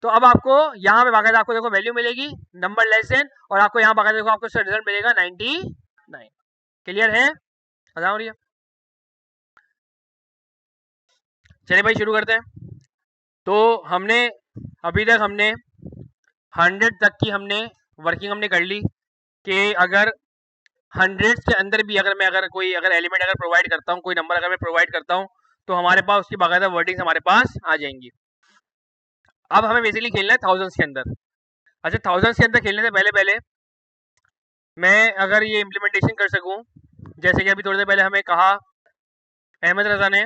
तो अब आपको यहाँ पे बाकायदा आपको देखो वैल्यू मिलेगी नंबर लेस देन, और आपको यहाँ बाकायदा देखो आपको रिजल्ट मिलेगा 99। क्लियर है, बताओ रही है। चलिए भाई शुरू करते हैं। तो हमने अभी तक हमने 100 तक की हमने वर्किंग हमने कर ली, कि अगर 100 के अंदर भी अगर मैं कोई एलिमेंट अगर प्रोवाइड करता हूँ, कोई नंबर अगर मैं प्रोवाइड करता हूँ, तो हमारे पास उसकी बाकायदा वर्डिंग्स हमारे पास आ जाएंगी। अब हमें बेसिकली खेलना है थाउजेंड्स के अंदर। अच्छा थाउजेंड्स के अंदर खेलने से पहले पहले मैं अगर ये इम्प्लीमेंटेशन कर सकूँ, जैसे कि अभी थोड़ी देर पहले हमें कहा अहमद रजा ने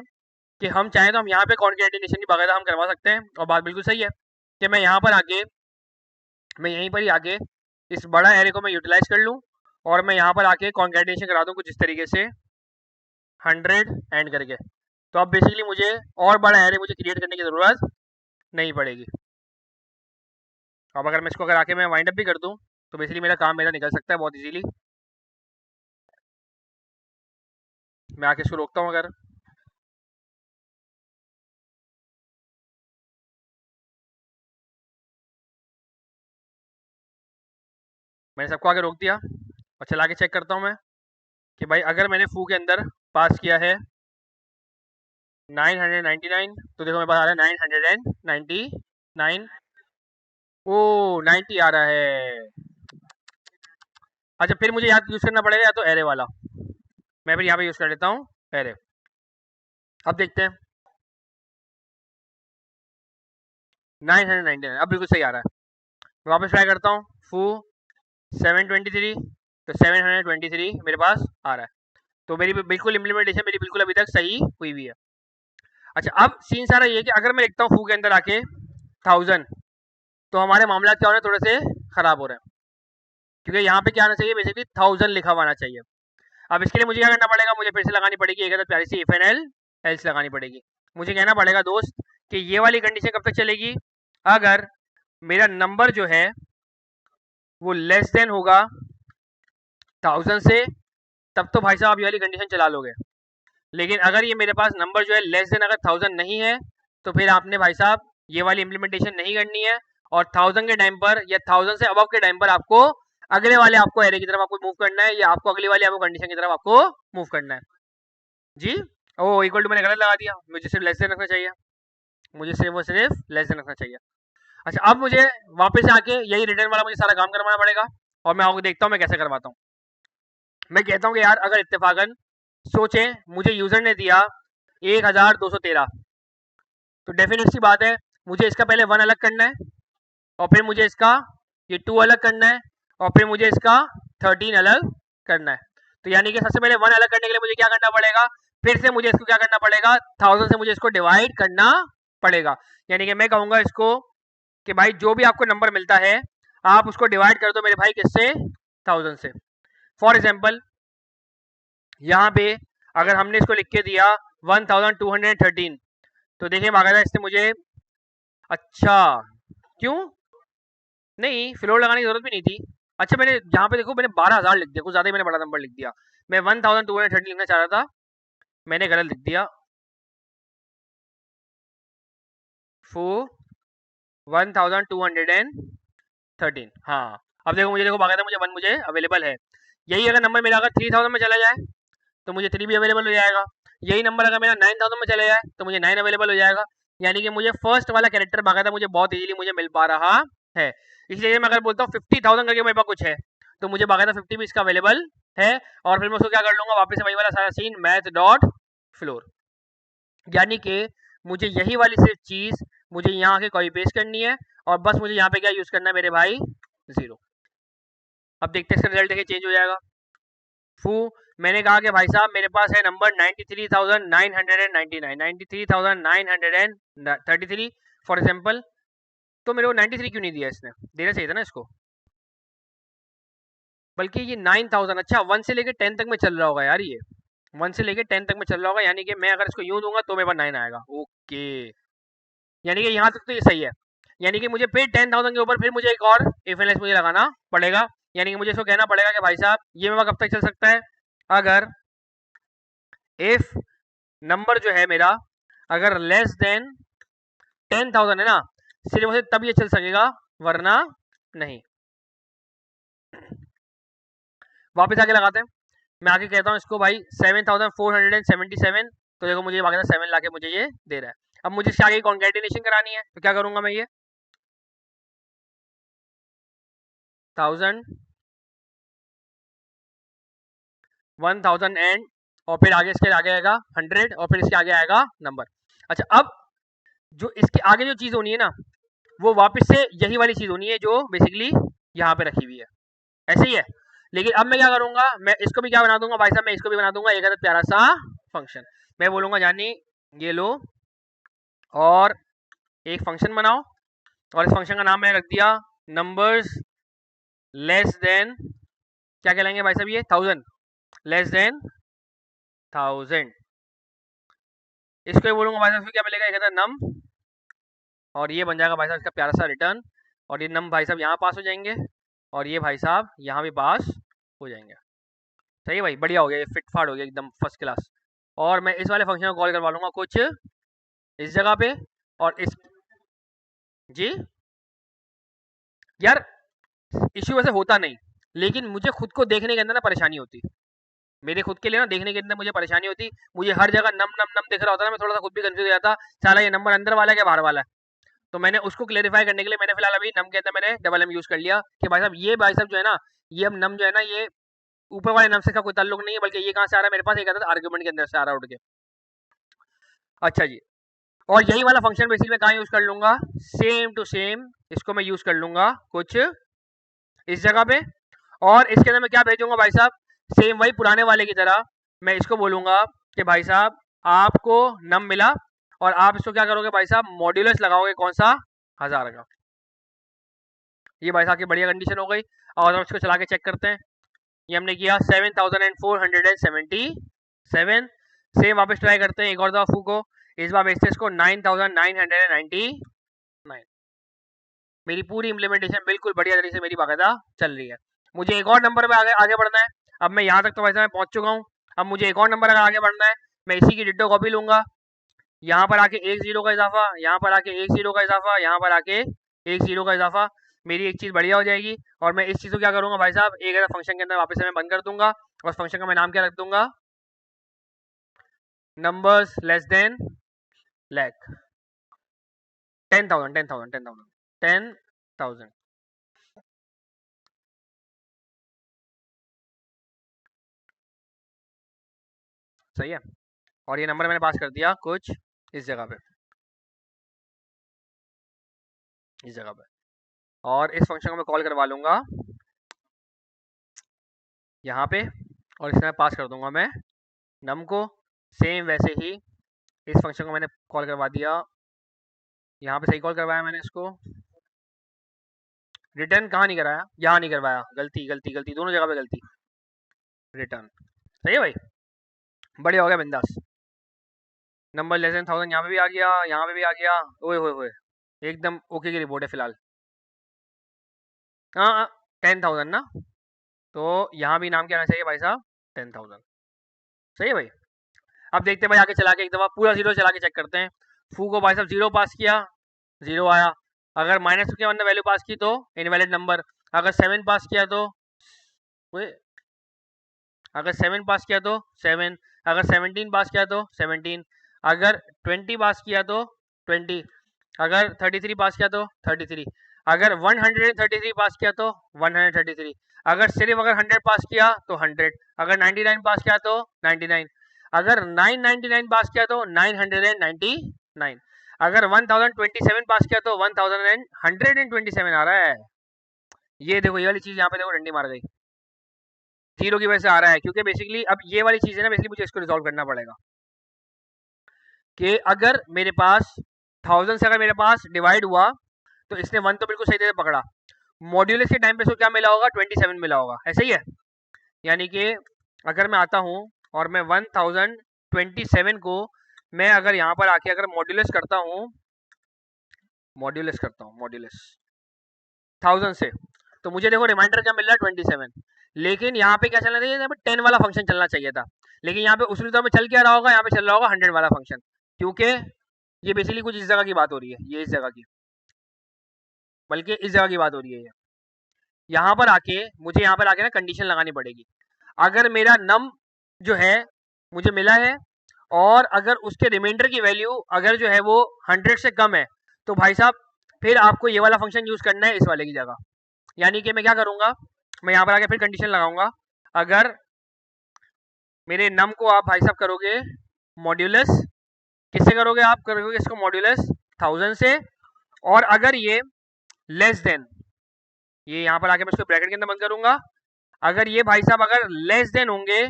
कि हम चाहें तो हम यहाँ पे कॉन्कैटिनेशन की बाकायदा हम करवा सकते हैं, और बात बिल्कुल सही है कि मैं यहाँ पर आके, मैं यहीं पर ही आके इस बड़ा एरे को मैं यूटिलाइज कर लूँ और मैं यहाँ पर आके कॉन्कैटिनेशन करा दूँ कुछ इस तरीके से 100 एंड करके। तो अब बेसिकली मुझे और बड़ा एरे मुझे क्रिएट करने की ज़रूरत नहीं पड़ेगी। अब अगर मैं इसको अगर आके मैं वाइंड अप भी कर दूँ तो बेसिकली मेरा काम मेरा निकल सकता है बहुत इजीली। मैं आके इसको रोकता हूँ अगर, मैंने सबको आगे रोक दिया और चला के चेक करता हूँ मैं कि भाई अगर मैंने फू के अंदर पास किया है 999 तो देखो मेरे पास आ रहा है 999। ओ 90 आ रहा है। अच्छा फिर मुझे याद यूज़ करना पड़ेगा या तो एरे वाला, मैं फिर यहाँ पे यूज़ कर लेता हूँ एरे। अब देखते हैं 999 अब बिल्कुल सही आ रहा है। मैं वापस ट्राई करता हूँ फू 723 तो 723 मेरे पास आ रहा है। तो मेरी बिल्कुल इम्प्लीमेंटेशन मेरी बिल्कुल अभी तक सही हुई हुई है। अच्छा अब सीन सारा ये कि अगर मैं लिखता हूँ फू के अंदर आके 1000 तो हमारे मामला क्या हो रहे हैं, थोड़े से खराब हो रहे हैं, क्योंकि यहाँ पे क्या आना चाहिए बेसिकली 1000 लिखा हुआ आना चाहिए। अब इसके लिए मुझे क्या करना पड़ेगा, मुझे फिर से लगानी पड़ेगी एक प्यारी सी इफ एंड एल्स लगानी पड़ेगी। मुझे कहना पड़ेगा दोस्त कि ये वाली कंडीशन कब तक चलेगी, अगर मेरा नंबर जो है वो लेस देन होगा 1000 से, तब तो भाई साहब आप ये वाली कंडीशन चला लोगे। लेकिन अगर ये मेरे पास नंबर जो है लेस देन अगर 1000 नहीं है तो फिर आपने भाई साहब ये वाली इम्प्लीमेंटेशन नहीं करनी है। और 1000 के टाइम पर या 1000 से अबव के टाइम पर आपको अगले वाले आपको एरे की तरफ आपको मूव करना है, या आपको अगली वाली आपको कंडीशन की तरफ आपको मूव करना है जी। ओ इक्वल टू मैंने गलत लगा दिया, मुझे सिर्फ लेस देन रखना चाहिए, मुझे सिर्फ वो सिर्फ लेस देन रखना चाहिए। अच्छा अब मुझे वापस आके यही रिटर्न वाला मुझे सारा काम करवाना पड़ेगा और मैं आपको देखता हूँ मैं कैसे करवाता हूँ। मैं कहता हूँ कि यार अगर इत्तेफाकन सोचें मुझे यूजर ने दिया 1213, तो डेफिनेट सी बात है मुझे इसका पहले 1 अलग करना है और फिर मुझे इसका ये 2 अलग करना है और फिर मुझे इसका 13 अलग करना है। तो यानी कि सबसे पहले 1 अलग करने के लिए मुझे क्या करना पड़ेगा, फिर से मुझे इसको क्या करना पड़ेगा 1000 से मुझे इसको डिवाइड करना पड़ेगा। यानी कि मैं कहूँगा इसको कि भाई जो भी आपको नंबर मिलता है आप उसको डिवाइड कर दो मेरे भाई किससे, 1000 से। फॉर एग्जाम्पल यहाँ पे अगर हमने इसको लिख के दिया 1213 तो देखिए बाकायदा इससे मुझे, अच्छा क्यों नहीं फ्लोर लगाने की जरूरत भी नहीं थी। अच्छा मैंने यहाँ पे देखो मैंने 12000 लिख दिया, कुछ ज्यादा ही मैंने बड़ा नंबर लिख दिया। मैं 1230 लिखना चाह रहा था, मैंने गलत लिख दिया 1213। हाँ अब देखो मुझे, देखो बाकायदा मुझे 1 मुझे अवेलेबल है। यही अगर नंबर मेरा अगर 3000 में चला जाए तो मुझे 3 भी अवेलेबल हो जाएगा। यही नंबर अगर मेरा 9000 में चले जाए तो मुझे 9 अवेलेबल हो जाएगा। यानी कि मुझे फर्स्ट वाला कैरेक्टर बाकायदा मुझे बहुत इजीली मुझे मिल पा रहा है। इसलिए मैं अगर बोलता हूँ 50,000 करके मेरे पास कुछ है तो मुझे बाकायदा 50 भी इसका अवेलेबल है। और फिर मैं उसको क्या कर लूंगा वापस से वही वाला सारा सीन मैथ डॉट फ्लोर, यानी कि मुझे यही वाली सिर्फ चीज मुझे यहाँ आके कॉपी पेस्ट करनी है और बस मुझे यहाँ पे क्या यूज करना है मेरे भाई 0। अब देखते हैं इसका रिजल्ट देखिए चेंज हो जाएगा। फू मैंने कहा कि भाई साहब मेरे पास है नंबर 93,999 93,933 फॉर एग्जाम्पल। तो मेरे को 93 क्यों नहीं दिया, इसने देना चाहिए था ना इसको, बल्कि ये 9000। अच्छा 1 से लेकर 10 तक में चल रहा होगा यार, ये 1 से लेकर 10 तक में चल रहा होगा, यानी कि मैं अगर इसको यूं दूंगा तो मेरे पास 9 आएगा। ओके यानी कि यहाँ तक तो ये सही है। यानी कि मुझे फिर 10,000 के ऊपर फिर मुझे एक और इफ एल्स मुझे लगाना पड़ेगा। यानी कि मुझे इसको कहना पड़ेगा कि भाई साहब ये मेरा कब तक चल सकता है, अगर इफ नंबर जो है मेरा अगर लेस देन 10,000 है ना, सिर्फ और सिर्फ तब ये चल सकेगा वरना नहीं। वापस आके लगाते हैं, मैं आगे कहता हूँ इसको भाई 7,477। तो देखो मुझे बाकी 7 लाके मुझे ये दे रहा है। अब मुझे इसके आगे कॉन्कैटिनेशन करानी है तो क्या करूंगा मैं, ये 1000 1000 एंड और फिर आगे इसके आगे आएगा 100 और फिर इसके आगे आएगा नंबर। अच्छा अब जो इसके आगे जो चीज होनी है ना वो वापस से यही वाली चीज होनी है जो बेसिकली यहाँ पे रखी हुई है, ऐसे ही है। लेकिन अब मैं क्या करूंगा, मैं इसको भी क्या बना दूंगा भाई साहब, मैं इसको भी बना दूंगा एक प्यारा सा फंक्शन। मैं बोलूंगा जानी ये लो और एक फंक्शन बनाओ और इस फंक्शन का नाम मैंने रख दिया नंबर्स लेस देन क्या कहलाएंगे भाई साहब, ये 1000, लेस देन 1000। इसको ही बोलूंगा भाई साहब, क्या मिलेगा, ये कहता है नम, और ये बन जाएगा भाई साहब इसका प्यारा सा रिटर्न, और ये नम भाई साहब यहाँ पास हो जाएंगे, और ये भाई साहब यहाँ भी पास हो जाएंगे। सही है भाई, बढ़िया हो गया, ये फिट फाट हो गया एकदम फर्स्ट क्लास। और मैं इस वाले फंक्शन को कॉल करवा लूंगा कुछ इस जगह पे, और इस, जी यार इश्यू वैसे होता नहीं, लेकिन मुझे खुद को देखने के अंदर ना परेशानी होती, मेरे खुद के लिए ना देखने के अंदर मुझे परेशानी होती, मुझे हर जगह नम नम नम दिख रहा होता है ना, मैं थोड़ा सा खुद भी कंफ्यूज हो जाता, साला ये नंबर अंदर वाला है क्या बाहर वाला है। तो मैंने उसको क्लेरिफाई करने के लिए मैंने फिलहाल अभी नम के अंदर मैंने डबल एम यूज कर लिया कि भाई साहब ये भाई साहब जो है ना, ये अब नम जो है ना, ये ऊपर वाले नम से का कोई ताल्लुक नहीं है, बल्कि ये कहाँ से आ रहा है मेरे पास, एक आता आर्ग्यूमेंट के अंदर से आ रहा है उठ के। अच्छा जी, और यही वाला फंक्शन बेसिकली मैं कहाँ यूज कर लूंगा, सेम टू सेम इसको मैं यूज कर लूंगा कुछ इस जगह पे, और इसके अंदर मैं क्या भेजूंगा भाई साहब, सेम वही पुराने वाले की तरह मैं इसको बोलूंगा कि भाई साहब आपको नम मिला, और आप इसको क्या करोगे भाई साहब, मॉड्यूलस लगाओगे कौन सा, 1000 का। ये भाई साहब की बढ़िया कंडीशन हो गई, और इसको चला के चेक करते हैं। ये हमने किया 7477, सेम वापस ट्राई करते हैं एक और दफा को, इस बार भेजते इसको 9999। मेरी पूरी इम्प्लीमेंटेशन बिल्कुल बढ़िया तरीके से मेरी बाकायदा चल रही है। मुझे एक और नंबर पे आगे बढ़ना है, अब मैं यहाँ तक तो वैसे मैं पहुंच चुका हूँ, अब मुझे एक और नंबर अगर आगे बढ़ना है, मैं इसी की डिट्टो कॉपी लूंगा, यहाँ पर आके एक जीरो का इजाफा, यहाँ पर आके एक जीरो का इजाफा, यहाँ पर आके एक जीरो का इजाफा, मेरी एक चीज़ बढ़िया हो जाएगी। और मैं इस चीज़ को क्या करूँगा भाई साहब, एक ऐसा फंक्शन के अंदर वापस से मैं बंद कर दूंगा, और उस फंक्शन का मैं नाम क्या रख दूंगा, नंबर्स लेस देन लैख, 10,000। सही है, और ये नंबर मैंने पास कर दिया कुछ इस जगह पे, इस जगह पे, और इस फंक्शन को मैं कॉल करवा लूंगा यहाँ पे, और इसमें पास कर दूंगा मैं नम को, सेम वैसे ही इस फंक्शन को मैंने कॉल करवा दिया, यहाँ पे सही कॉल करवाया मैंने इसको, रिटर्न कहाँ नहीं कराया, यहाँ नहीं करवाया, गलती गलती गलती, दोनों जगह पे गलती, रिटर्न। सही है भाई, बढ़िया हो गया बिंदास, नंबर लेस देन 1000 यहाँ पे भी आ गया, यहाँ पे भी आ गया, ओए होए होए, एकदम ओके की रिपोर्ट है फिलहाल। हाँ 10,000 ना, तो यहाँ भी नाम क्या आना चाहिए भाई साहब, 10,000। सही है भाई, अब देखते हैं भाई आगे चला के एक दफ़ा पूरा जीरो चला के चेक करते हैं। फू को भाई साहब जीरो पास किया, जीरो आया, अगर माइनस के अंदर वैल्यू पास की तो इनवैलिड नंबर, अगर 7 पास किया तो, अगर 7 पास किया तो 7, अगर 17 पास किया तो 17, अगर 20 पास किया तो 20, अगर 33 पास किया तो 33, अगर 133 पास किया तो 133, अगर सिर्फ अगर 100 पास किया तो 100, अगर 99 पास किया तो 99, अगर 999 पास किया तो 999, अगर 1027 पास किया तो 1127 आ रहा है। ये देखो ये वाली चीज यहाँ पे देखो डंडी मार गई, जीरो की वजह से आ रहा है, क्योंकि बेसिकली अब ये वाली चीज है ना, बेसिकली मुझे इसको रिजॉल्व करना पड़ेगा कि अगर मेरे पास 1000 से अगर मेरे पास डिवाइड हुआ तो इसने 1 तो बिल्कुल सही तरह पकड़ा, मॉड्यूलस के टाइम पे इसको क्या मिला होगा, 27 मिला होगा, ऐसे ही है। यानी कि अगर मैं आता हूँ और मैं 1027 को मैं अगर यहाँ पर आके अगर मॉड्यूलस करता हूँ, मॉड्यूलस 1000 से, तो मुझे देखो रिमाइंडर क्या मिल रहा है, 27, लेकिन यहाँ पे क्या चलना चाहिए, यहाँ पे 10 वाला फंक्शन चलना चाहिए था, लेकिन यहाँ पे उसी तरह में चल क्या रहा होगा, यहाँ पे चल रहा होगा 100 वाला फंक्शन, क्योंकि ये बेसिकली कुछ इस जगह की बात हो रही है, ये इस जगह की, बल्कि इस जगह की बात हो रही है ये। यहाँ पर आके मुझे यहाँ पर आके ना कंडीशन लगानी पड़ेगी, अगर मेरा नम जो है मुझे मिला है, और अगर उसके रिमाइंडर की वैल्यू अगर जो है वो 100 से कम है, तो भाई साहब फिर आपको ये वाला फंक्शन यूज करना है इस वाले की जगह। यानी कि मैं क्या करूंगा, मैं यहाँ पर आके फिर कंडीशन लगाऊंगा, अगर मेरे नम को आप भाई साहब करोगे मॉड्यूलस, किससे करोगे, आप करोगे इसको मॉड्यूलस 1000 से, और अगर ये लेस देन, ये यहाँ पर आके मैं इसको ब्रैकेट के अंदर बंद करूंगा, अगर ये भाई साहब अगर लेस देन होंगे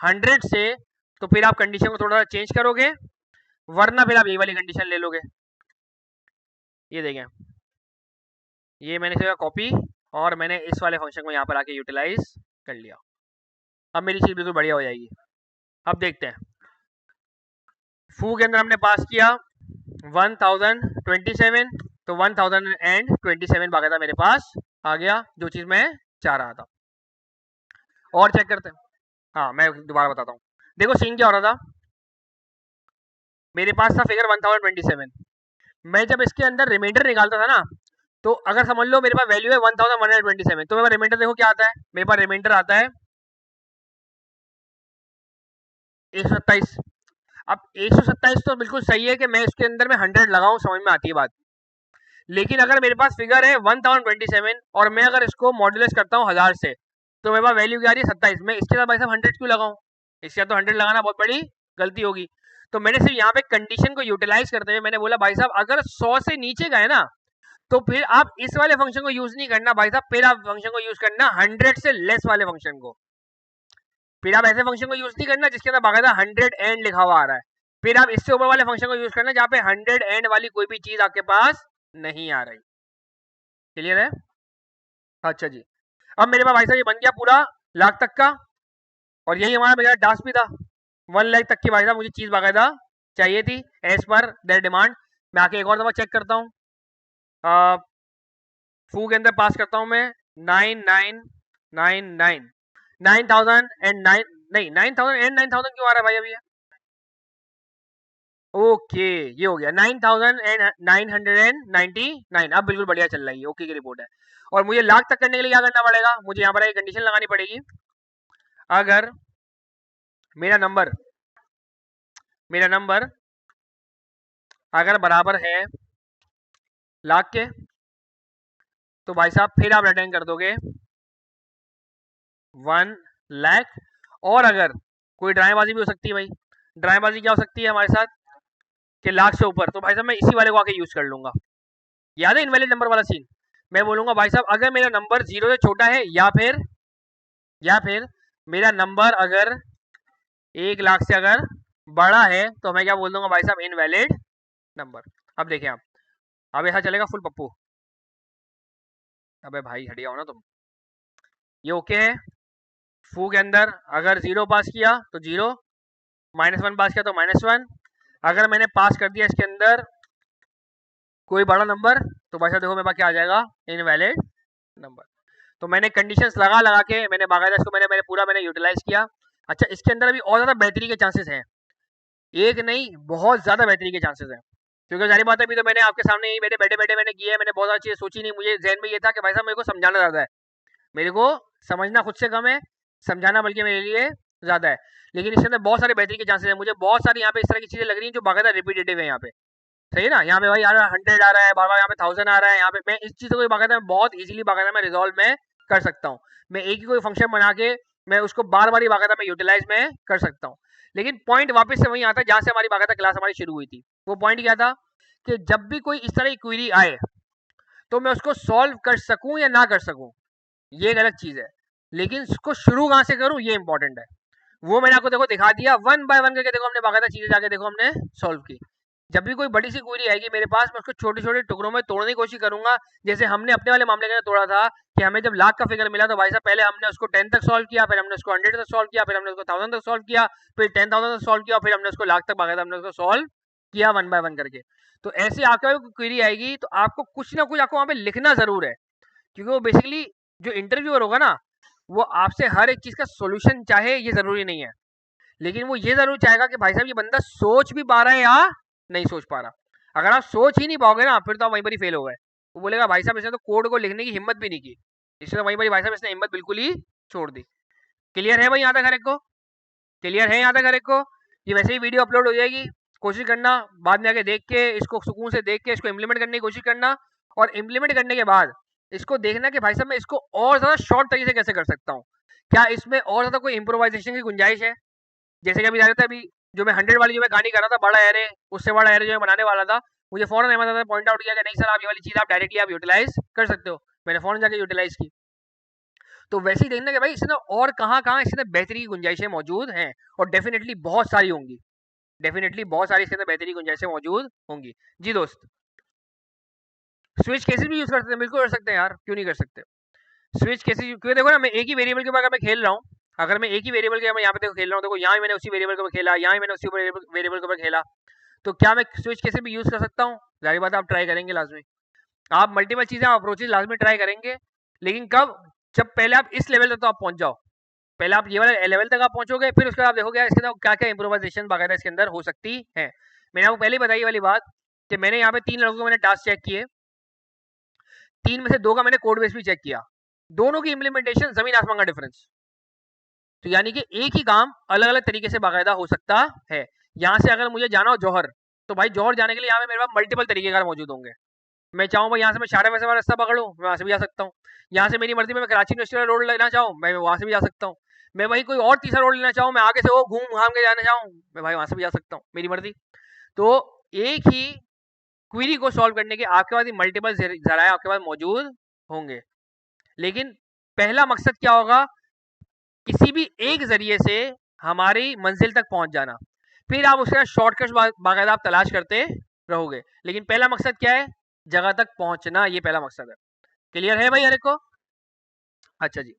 100 से, तो फिर आप कंडीशन को थोड़ा सा चेंज करोगे, वरना फिर आप ये वाली कंडीशन ले लोगे। ये देखें, ये मैंने इसका कॉपी और मैंने इस वाले फंक्शन को यहाँ पर आके यूटिलाइज कर लिया। अब मेरी चीज़ बिल्कुल बढ़िया हो जाएगी। अब देखते हैं, फू के अंदर हमने पास किया 1027, तो 1027 बाकायदा मेरे पास आ गया, जो चीज़ मैं चाह रहा था। और चेक करते हैं। हाँ, मैं दोबारा बताता हूँ। देखो सीन क्या हो रहा था, मेरे पास था फिगर 1027। मैं जब इसके अंदर रिमाइंडर निकालता था ना, तो अगर समझ लो मेरे पास वैल्यू है 1127, तो मेरे पास रिमाइंडर देखो क्या आता है, मेरे पास रिमाइंडर आता है 127। अब 127 तो बिल्कुल सही है कि मैं इसके अंदर में 100 लगाऊं, समझ में आती है बात। लेकिन अगर मेरे पास फिगर है 1027 और मैं अगर इसको मॉड्यूलस करता हूँ 1000 से, तो मेरे पास वैल्यू क्या आ रही है 27। मैं इसके साथ भाई साहब 100 क्यों लगाऊं, इसके साथ तो 100 लगाना बहुत बड़ी गलती होगी। तो मैंने सिर्फ यहाँ पे कंडीशन को यूटिलाइज करते हुए मैंने बोला भाई साहब अगर 100 से नीचे गए ना, तो फिर आप इस वाले फंक्शन को यूज नहीं करना भाई साहब, फिर आप फंक्शन को यूज करना 100 से लेस वाले फंक्शन को। फिर आप ऐसे फंक्शन को यूज नहीं करना जिसके अंदर बाकायदा 100 एंड लिखा हुआ आ रहा है। फिर आप इससे ऊपर वाले फंक्शन को यूज करना जहाँ पे 100 एंड वाली कोई भी चीज आपके पास नहीं आ रही। क्लियर है? अच्छा जी, अब मेरे पास भाई साहब ये बन गया पूरा लाख तक का, और यही हमारा मेरा टास्क भी था। 1 लाख तक की भाई साहब मुझे चीज बाकायदा चाहिए थी एज पर देयर डिमांड। मैं आके एक और दफा चेक करता हूँ, फू के अंदर पास करता हूँ मैं 9999 9009 नहीं 9000 एंड 9000 क्यों आ रहा है भाई अभी ये? ओके, ये हो गया 9999। अब बिल्कुल बढ़िया चल रही है, ओके की रिपोर्ट है। और मुझे लाख तक करने के लिए क्या करना पड़ेगा, मुझे यहाँ पर एक कंडीशन लगानी पड़ेगी। अगर मेरा नंबर अगर बराबर है लाख के, तो भाई साहब फिर आप रिटर्न कर दोगे 1 लाख। और अगर कोई ड्रामेबाजी भी हो सकती है भाई, ड्रामेबाजी क्या हो सकती है हमारे साथ कि लाख से ऊपर, तो भाई साहब मैं इसी वाले को आके यूज कर लूंगा। याद है इनवैलिड नंबर वाला सीन? मैं बोलूंगा भाई साहब अगर मेरा नंबर 0 से छोटा है या फिर मेरा नंबर अगर 1 लाख से अगर बड़ा है, तो मैं क्या बोल दूंगा भाई साहब इनवैलिड नंबर। अब देखें आप, अब ऐसा चलेगा फुल पप्पू। अबे भाई हटिया हो ना तुम, ये ओके है। फू के अंदर अगर 0 पास किया तो 0, -1 पास किया तो -1। अगर मैंने पास कर दिया इसके अंदर कोई बड़ा नंबर, तो भाई साहब देखो मेरे पास क्या आ जाएगा, इनवैलिड नंबर। तो मैंने कंडीशंस लगा लगा के मैंने बाकायदा इसको मैंने पूरा मैंने यूटिलाइज किया। अच्छा, इसके अंदर अभी और ज़्यादा बेहतरी के चांसेस हैं, एक नहीं बहुत ज़्यादा बेहतरी के चांसेस हैं। क्योंकि जारी बात है अभी तो मैंने आपके सामने ही मेरे बैठे बैठे मैंने किया है, मैंने बहुत सारी चीज़ें सोची नहीं, मुझे जहन में ये था कि भाई साहब मेरे को समझाना ज़्यादा है, मेरे को समझना खुद से कम है, समझाना बल्कि मेरे लिए ज़्यादा है। लेकिन इसके अंदर बहुत सारे बेहतरी के चांसेस हैं, मुझे बहुत सारी यहाँ पे इस तरह की चीज़ें लग रही हैं जो बाकायदा रिपीटेटिव है यहाँ पे। सही है ना, यहाँ पे भाई यार 100 आ रहा है बार बार, यहाँ पे 1000 आ रहा है, यहाँ पे मैं इस चीज़ को बाकायदा बहुत इजीली बाकायदा मैं रिजॉल्व में कर सकता हूँ। मैं एक ही कोई फंक्शन बना के मैं उसको बार बार ही बाकायदा मैं यूटिलाइज में कर सकता हूँ। लेकिन पॉइंट वापस से वहीं आता है जहाँ से हमारी बाकायदा क्लास हमारी शुरू हुई थी। वो पॉइंट क्या था कि जब भी कोई इस तरह की क्वेरी आए तो मैं उसको सॉल्व कर सकूं या ना कर सकूं, ये एक अलग चीज़ है। लेकिन उसको शुरू कहाँ से करूं, ये इंपॉर्टेंट है। वो मैंने आपको देखो दिखा दिया, 1 बाय 1 करके देखो हमने बाकायदा चीज़ें जाके देखो हमने सॉल्व की। जब भी कोई बड़ी सी क्वेरी आएगी मेरे पास, मैं उसको छोटे छोटे टुकड़ों में तोड़ने की कोशिश करूंगा। जैसे हमने अपने वाले मामले के अंदर तोड़ा था कि हमें जब लाख का फिगर मिला तो भाई साहब पहले हमने उसको 10 तक सॉल्व किया, फिर हमने उसको 100 तक सॉल्व किया, फिर हमने उसको 1000 तक सॉल्व किया, फिर 10,000 तक सॉल्व किया, फिर हमने उसको लाख तक बाकायदा हमने उसको सॉल्व किया 1 बाय 1 करके। तो ऐसे आपका क्वेरी आएगी तो आपको कुछ ना कुछ आपको वहाँ पे लिखना जरूर है, क्योंकि वो बेसिकली जो इंटरव्यूअर होगा ना, वो आपसे हर एक चीज का सोल्यूशन चाहे ये जरूरी नहीं है, लेकिन वो ये जरूर चाहेगा कि भाई साहब ये बंदा सोच भी पा रहा है या नहीं सोच पा रहा। अगर आप सोच ही नहीं पाओगे ना, फिर तो आप वहीं पर ही फेल हो गए। वो बोलेगा भाई साहब इसने तो कोड को लिखने की हिम्मत भी नहीं की, इसने तो वहीं पर भाई साहब इसने हिम्मत बिल्कुल ही छोड़ दी। क्लियर है भाई यहाँ तक हर एक को? क्लियर है यहाँ तक हर एक को? ये वैसे ही वीडियो अपलोड हो जाएगी, कोशिश करना बाद में आके देख के इसको सुकून से देख के इसको इम्प्लीमेंट करने की कोशिश करना, और इम्प्लीमेंट करने के बाद इसको देखना कि भाई साहब मैं इसको और ज़्यादा शॉर्ट तरीके से कैसे कर सकता हूँ, क्या इसमें और ज़्यादा कोई इम्प्रोवाइजेशन की गुंजाइश है। जैसे कि अभी था अभी जो मैं 100 वाली जो मैं कहानी कर रहा था, बड़ा एरे उससे बड़ा एरे जो मैं बनाने वाला था, मुझे फौरन अहमद ने पॉइंट आउट किया कि नहीं सर आप ये वाली चीज़ आप डायरेक्टली आप यूटिलाइज कर सकते हो। मैंने फौरन जाके यूटिलाइज की। तो वैसे ही देखना कि भाई इसमें और कहाँ कहाँ इसमें बेहतरी की गुंजाइशें मौजूद हैं, और डेफिनेटली बहुत सारी होंगी, डेफिनेटली बहुत सारी इसके अंदर बेहतरी की गुंजाइशें मौजूद होंगी। जी दोस्त, स्विच केसेस भी यूज कर सकते हैं, बिल्कुल कर सकते हैं यार, क्यों नहीं कर सकते। स्विच कैसे, क्योंकि देखो ना मैं एक ही वेरिएबल के ऊपर मैं खेल रहा हूँ, अगर मैं एक ही वेरिएबल के यहाँ पे देखो खेल रहा हूँ, देखो यहाँ मैंने उसी वेरिएबल के ऊपर खेला, यहाँ मैंने उसी वेरिएबल के ऊपर खेला, तो क्या मैं स्विच कैसे भी यूज कर सकता हूँ? जाहिर बात है आप ट्राई करेंगे लाजमी, आप मल्टीपल चीजें अप्रोचेज लाजमी ट्राई करेंगे, लेकिन कब? जब पहले आप इस लेवल तक तो आप पहुंच जाओ, पहले आप ये वाले लेवल तक आप पहुंचोगे, फिर उसके बाद आप देखोगे यार इसके अंदर क्या क्या इंप्रोवाइजेशन वगैरह इसके अंदर हो सकती है। मैंने आपको पहले ही बताई वाली बात कि मैंने यहाँ पे 3 लड़कों को मैंने टास्क चेक किए, 3 में से 2 का मैंने कोड बेस भी चेक किया, दोनों की इम्प्लीमेंटेशन जमीन आसमान का डिफरेंस। तो यानी कि एक ही काम अलग अलग तरीके से बाकायदा हो सकता है। यहाँ से अगर मुझे जाना हो जौहर, तो भाई जौहर जाने के लिए यहाँ पे मेरे पास मल्टीपल तरीके कार मौजूद होंगे। मैं चाहूँ भाई यहाँ से मैं शारा में से रास्ता पकड़ूँ, मैं वहाँ से भी जा सकता हूँ। यहाँ से मेरी मर्जी में मैं कराची यूनिवर्सिटी वाला रोड लेना चाहूँ, मैं वहाँ से भी जा सकता हूँ। मैं भाई कोई और तीसरा रोड लेना चाहूँ, मैं आगे से वो घूम घाम के जाना चाहूँ, मैं भाई वहाँ से भी जा सकता हूँ, मेरी मर्जी। तो एक ही क्वेरी को सॉल्व करने के आपके पास मल्टीपल जराए आपके पास मौजूद होंगे, लेकिन पहला मकसद क्या होगा? किसी भी एक जरिए से हमारी मंजिल तक पहुंच जाना, फिर आप उसके शॉर्टकट बाकायदा आप तलाश करते रहोगे, लेकिन पहला मकसद क्या है? जगह तक पहुंचना, ये पहला मकसद है। क्लियर है भाई हर एक को? अच्छा जी।